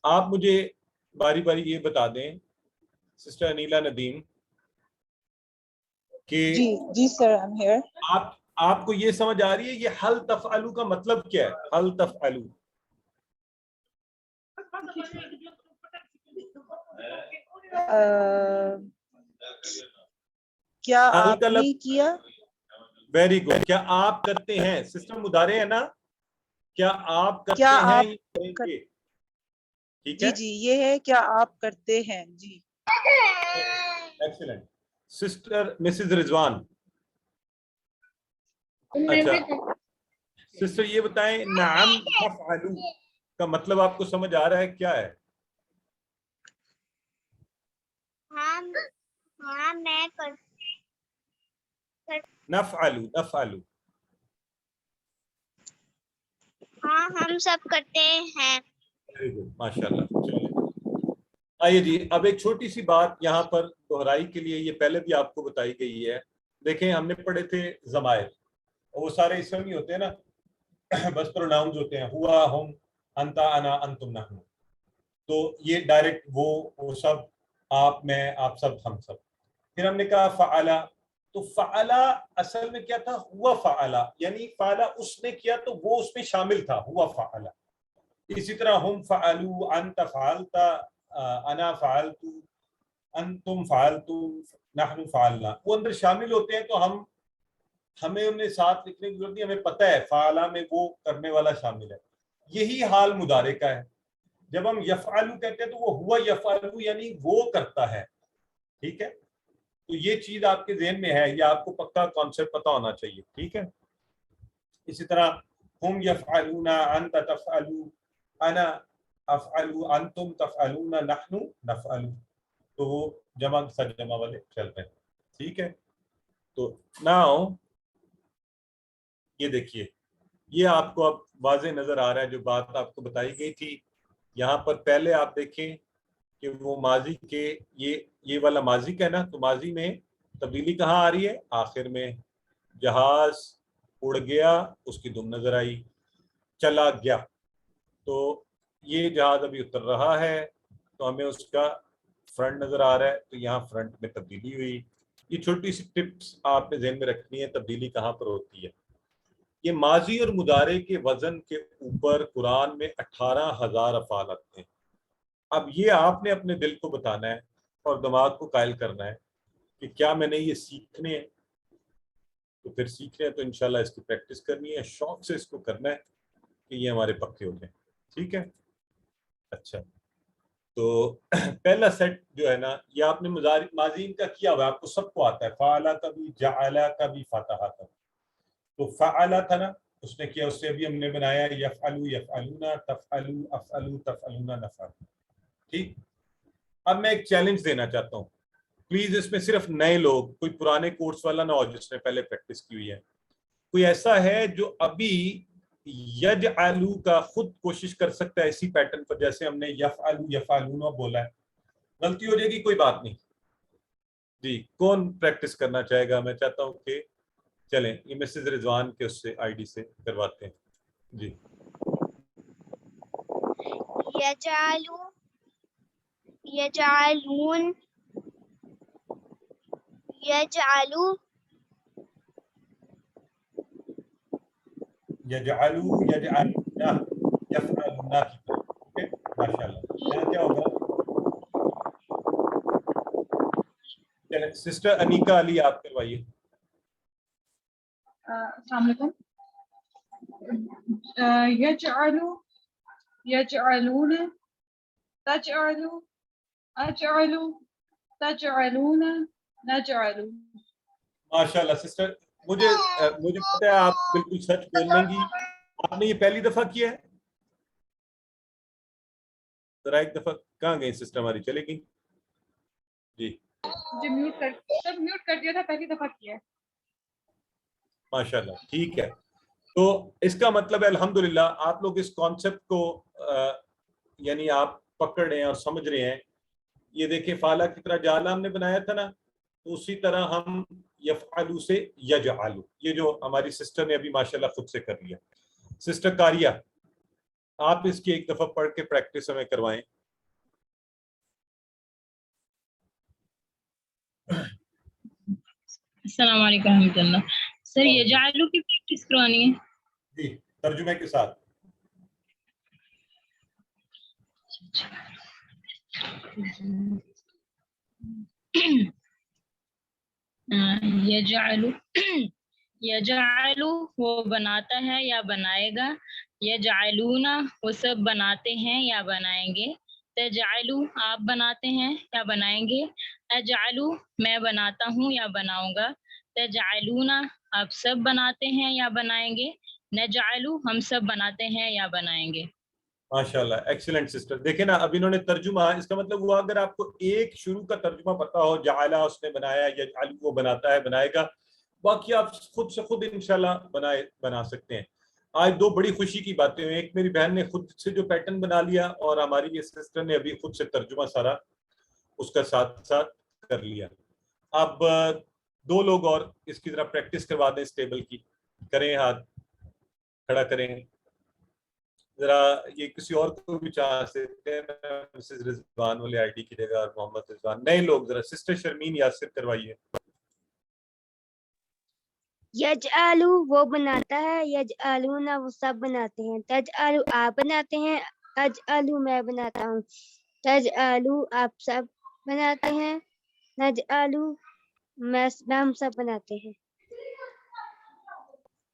Speaker 1: آپ مجھے باری باری یہ بتا دیں, سسٹر انیلا ندیم, کہ
Speaker 8: جی سر, I'm here.
Speaker 1: آپ کو یہ سمجھ آ رہی ہے یہ حل تفعلو کا مطلب کیا ہے؟ حل تفعلو
Speaker 8: کیا آپ نے کیا؟
Speaker 1: Very good. کیا آپ کرتے ہیں؟ سسٹم مضارع ہے نا, کیا آپ کرتے ہیں؟ ٹھیک ہے
Speaker 8: جی یہ ہے, کیا آپ کرتے ہیں. جی
Speaker 1: ایکسلنٹ. سسٹر مسز رضوان, اچھا سسٹر یہ بتائیں نعم تفعلو کا مطلب آپ کو سمجھ آ رہا ہے کیا ہے؟
Speaker 9: ہاں میں
Speaker 1: نفعلو, نفعلو.
Speaker 9: ہاں ہم سب کرتے ہیں.
Speaker 1: ماشاءاللہ. آئیے جی, اب ایک چھوٹی سی بات یہاں پر دہرائی کے لیے, یہ پہلے بھی آپ کو بتائی گئی ہے. دیکھیں ہم نے پڑھے تھے ضمائر, وہ سارے اسم ہی ہوتے ہیں نا, بس پروناؤنز ہوتے ہیں, ہوا, ہم, انتا, انا, انتم, نحن. تو یہ ڈائریکٹ وہ سب, آپ, میں, آپ سب, ہم سب. پھر ہم نے کہا فعلا, تو فعلا اصل میں کیا تھا؟ ہوا فعلا, یعنی فعلا اس نے کیا تو وہ اس میں شامل تھا, ہوا فعلا. اسی طرح ہم فعلو, انت فعلتا, انا فعلت, انتم فعلتم, نحن فعلنا, وہ اندر شامل ہوتے ہیں. تو ہمیں انہیں ساتھ لکھنے کی ضرورت نہیں, ہمیں پتہ ہے فعلا میں وہ کرنے والا شامل ہے. یہی حال مضارع کا ہے. جب ہم یفعلو کہتے ہیں تو وہ ہوا یفعلو یعنی وہ کرتا ہے. ٹھیک ہے, تو یہ چیز آپ کے ذہن میں ہے, یہ آپ کو پکا کانسیپٹ پتا ہونا چاہیے. ٹھیک ہے. اسی طرح ہم یفعلون, انت تفعلو, انا افعلو, انتم تفعلون, نحن نفعل, تو وہ جمع سرجمہ والے چلتے ہیں. ٹھیک ہے. تو ناؤ یہ دیکھیے, یہ آپ کو اب واضح نظر آ رہا ہے جو بات آپ کو بتائی گئی تھی. یہاں پر پہلے آپ دیکھیں کہ وہ ماضی کے یہ والا ماضی کا ہے نا, تو ماضی میں تبدیلی کہاں آ رہی ہے؟ آخر میں. جہاز اڑ گیا, اس کی دم نظر آئی. چلا گیا, تو یہ جہاز ابھی اتر رہا ہے تو ہمیں اس کا فرنٹ نظر آ رہا ہے, تو یہاں فرنٹ میں تبدیلی ہوئی. یہ چھوٹی سی ٹپس آپ نے ذہن میں رکھنی ہے, تبدیلی کہاں پر ہوتی ہے. یہ ماضی اور مضارع کے وزن کے اوپر قرآن میں 18,000 افعال آتے ہیں. اب یہ آپ نے اپنے دل کو بتانا ہے اور دماغ کو قائل کرنا ہے کہ کیا میں نے یہ سیکھنے ہیں, تو پھر سیکھنے ہیں تو انشاءاللہ اس کی پریکٹس کرنی ہے, شوق سے اس کو کرنا ہے کہ یہ ہمارے پکے ہو جائیں. ٹھیک ہے. اچھا, تو پہلا سیٹ جو ہے نا, یہ آپ نے ماضی کا کیا ہوا, آپ کو سب کو آتا ہے. فعلا کا بھی, جعلا کا بھی, فتحہ کا. تو فعلا تھا نا, اس نے کیا, اس سے ابھی ہم نے بنایا یفعلو یفعلون, تفعلو افعلو, تفعلون نفعل. ٹھیک. اب میں ایک چیلنج دینا چاہتا ہوں, پلیز اس میں صرف نئے لوگ, کوئی پرانے کورس والا نہ ہو جس نے پہلے پریکٹس کی ہوئی ہے. کوئی ایسا ہے جو ابھی یجعلو کا خود کوشش کر سکتا ہے اسی پیٹرن پر, جیسے ہم نے یفعلو یفعلون بولا ہے؟ غلطی ہو جائے گی, کوئی بات نہیں. جی, کون پریکٹس کرنا چاہے گا؟ میں چاہتا ہوں کہ چلیں یہ مسز رضوان کے اس سے آئی ڈی سے کرواتے ہیں. جی.
Speaker 9: یجعلو, یجعلون, یجعلو,
Speaker 1: یجعلو, یجعلنا, یفعلنا کی طرح. ٹھیک ہے, ماشاءاللہ. یہاں کیا ہوگا؟ چلیں سسٹر انیکا علی آپ کروائیے.
Speaker 6: السلام علیکم. یجعلو, یجعلون, تجعلو, اجعلو, تجعلون, نجعلو.
Speaker 1: ماشاءاللہ سسٹر, مجھے پتہ ہے آپ بالکل سچ بول لیں گی. آپ نے یہ پہلی دفعہ کیا ہے؟ ذرا ایک دفعہ کہاں گئی سسٹر ہماری, چلے گئی؟ جی
Speaker 6: مجھے میوٹ کر دیا تھا, پہلی دفعہ کیا ہے.
Speaker 1: ماشاءاللہ, ٹھیک ہے. تو اس کا مطلب ہے الحمدللہ آپ لوگ اس کانسیپٹ کو یعنی آپ پکڑ رہے ہیں اور سمجھ رہے ہیں. یہ دیکھیں فعلا کی طرح جعلا ہم نے بنایا تھا نا, تو اسی طرح ہم یفعلو سے یجعلو, یہ جو ہماری سسٹر نے ابھی ماشاءاللہ خود سے کر لیا. سسٹر کاریہ, آپ اس کی ایک دفعہ پڑھ کے پریکٹس ہمیں کروائیں.
Speaker 10: السلام علیکم ورحمۃ اللہ. سر یجعلو کی پریکٹس کروانی ہے؟
Speaker 1: جی, ترجمے کے ساتھ.
Speaker 10: یجعلو, یجعلو وہ بناتا ہے یا بنائے گا. یجعلون وہ سب بناتے ہیں یا بنائیں گے. تجعلو آپ بناتے ہیں یا بنائیں گے. اجعلو میں بناتا ہوں یا بناؤں گا. تجعلون آپ سب بناتے ہیں یا بنائیں گے. نجعلو ہم سب بناتے ہیں یا بنائیں گے.
Speaker 1: ماشاءاللہ, ایکسیلنٹ سسٹر. دیکھیں نا, اب انہوں نے ترجمہ, اس کا مطلب ہوا اگر آپ کو ایک شروع کا ترجمہ پتا ہو, جعلا اس نے بنایا, یجعلو وہ بناتا ہے بنائے گا, باقی آپ خود سے خود انشاءاللہ بنا سکتے ہیں. آج دو بڑی خوشی کی باتیں ہوئی. ایک میری بہن نے خود سے جو پیٹرن بنا لیا, اور ہماری یہ سسٹر نے ابھی خود سے ترجمہ سارا اس کا ساتھ ساتھ کر لیا. اب دو لوگ اور اس کی طرح پریکٹس کروا دیں اس ٹیبل کی. کریں, ہاتھ کھڑا کریں ذرا. یہ کسی اور کو بھی چاہ سکتے ہیں, مسز رضوان والے آئی ڈی کی جگہ, اور محمد رضوان. نئے لوگ ذرا سسٹر شرمین یاسر کروائیے.
Speaker 9: یجعلو وہ بناتا ہے, یجعلون وہ سب بناتے ہیں. تجعلو آپ بناتے ہیں, اجعلو میں بناتا ہوں. تجعلو آپ سب بناتے ہیں. نجعلو میں ہم سب بناتے ہیں.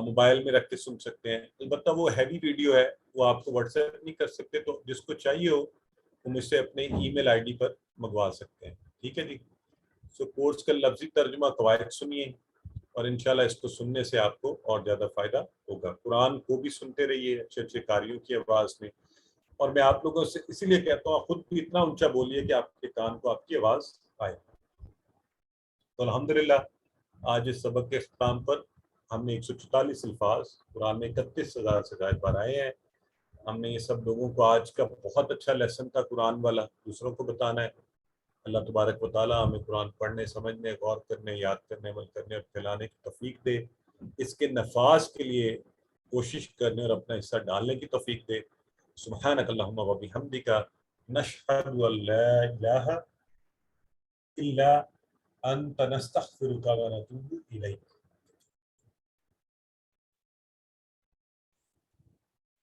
Speaker 1: موبائل میں رکھ کے سن سکتے ہیں. البتہ وہ ہیوی ویڈیو ہے، وہ آپ کو واٹس ایپ نہیں کر سکتے، تو جس کو چاہیے ہو وہ مجھ سے اپنے ای میل آئی ڈی پر منگوا سکتے ہیں. ٹھیک ہے جی. سو کورس کا لفظی ترجمہ قواعد سنیے، اور انشاءاللہ اس کو سننے سے آپ کو اور زیادہ فائدہ ہوگا. قرآن کو بھی سنتے رہیے اچھے اچھے قاریوں کی آواز میں. اور میں آپ لوگوں سے اسی لیے کہتا ہوں خود بھی اتنا اونچا بولیے کہ آپ کے کان کو آپ کی آواز آئے. تو الحمدللہ آج اس سبق کے اختتام پر ہم نے 144 الفاظ قرآن میں 31,000 سے زائد بار آئے ہیں. ہم نے یہ سب لوگوں کو آج کا بہت اچھا لیسن تھا قرآن والا، دوسروں کو بتانا ہے. اللہ تبارک و تعالیٰ ہمیں قرآن پڑھنے، سمجھنے، غور کرنے، یاد کرنے، عمل کرنے اور پھیلانے کی توفیق دے. اس کے نفاذ کے لیے کوشش کرنے اور اپنا حصہ ڈالنے کی توفیق دے. سبحانک اللہم و بحمدک نشہد ان لا الہ الا انت نستغفرک و نتوب الیک.